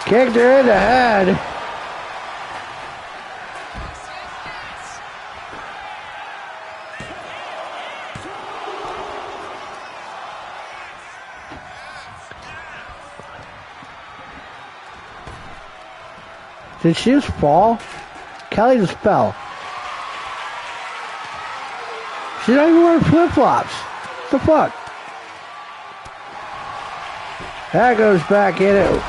Kicked her in the head. Did she just fall? Kelly just fell. She's not even wearing flip-flops. What the fuck? That goes back in it.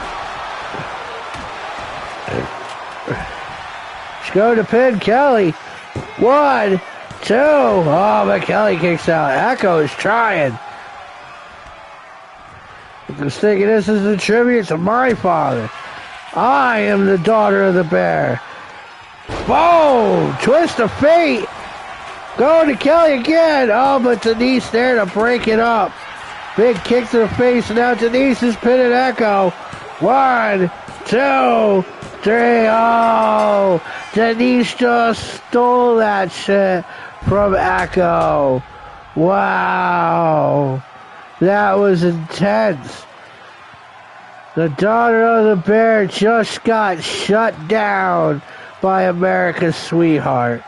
She's going to pin Kelly. 1, 2. Oh, but Kelly kicks out. Echo is trying. I was thinking this is a tribute to my father. I am the daughter of the bear. Boom! Twist of fate. Going to Kelly again. Oh, but Denise there to break it up. Big kick to the face. And now Denise is pinning Echo. 1, 2, 3. Oh, Denise just stole that shit from Echo. Wow. That was intense. The daughter of the bear just got shut down by America's sweetheart.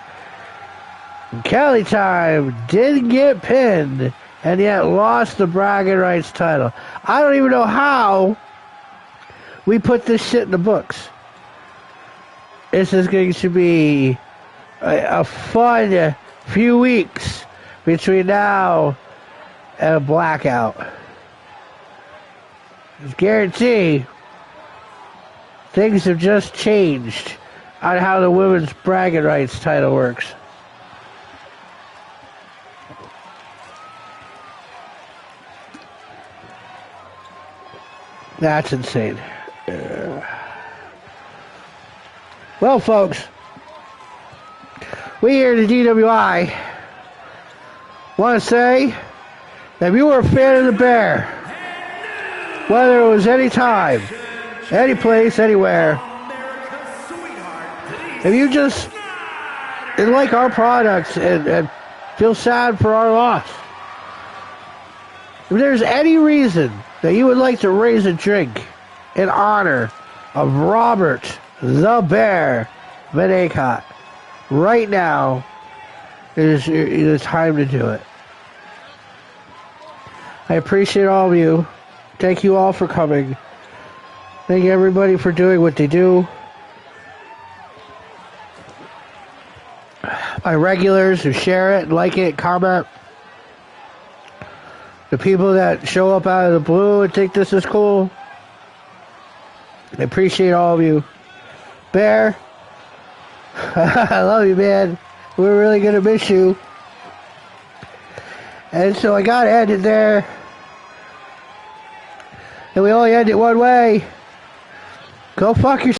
Kelly Time didn't get pinned and yet lost the bragging rights title. I don't even know how we put this shit in the books. this is going to be a fun few weeks between now and a blackout. It's guaranteed things have just changed on how the women's bragging rights title works. That's insane. Well, folks, we here at the DWI want to say that if you were a fan of the Bear, whether it was any time, any place, anywhere, if you just like our products and feel sad for our loss, if there's any reason that you would like to raise a drink in honor of Robert the Bear Van Acott, right now is the time to do it. I appreciate all of you. Thank you all for coming. Thank you everybody for doing what they do. My regulars who share it, like it, comment. The people that show up out of the blue and think this is cool. I appreciate all of you. Bear, I love you, man. We're really going to miss you. And so I got to end it there. And we only end it one way. Go fuck yourself.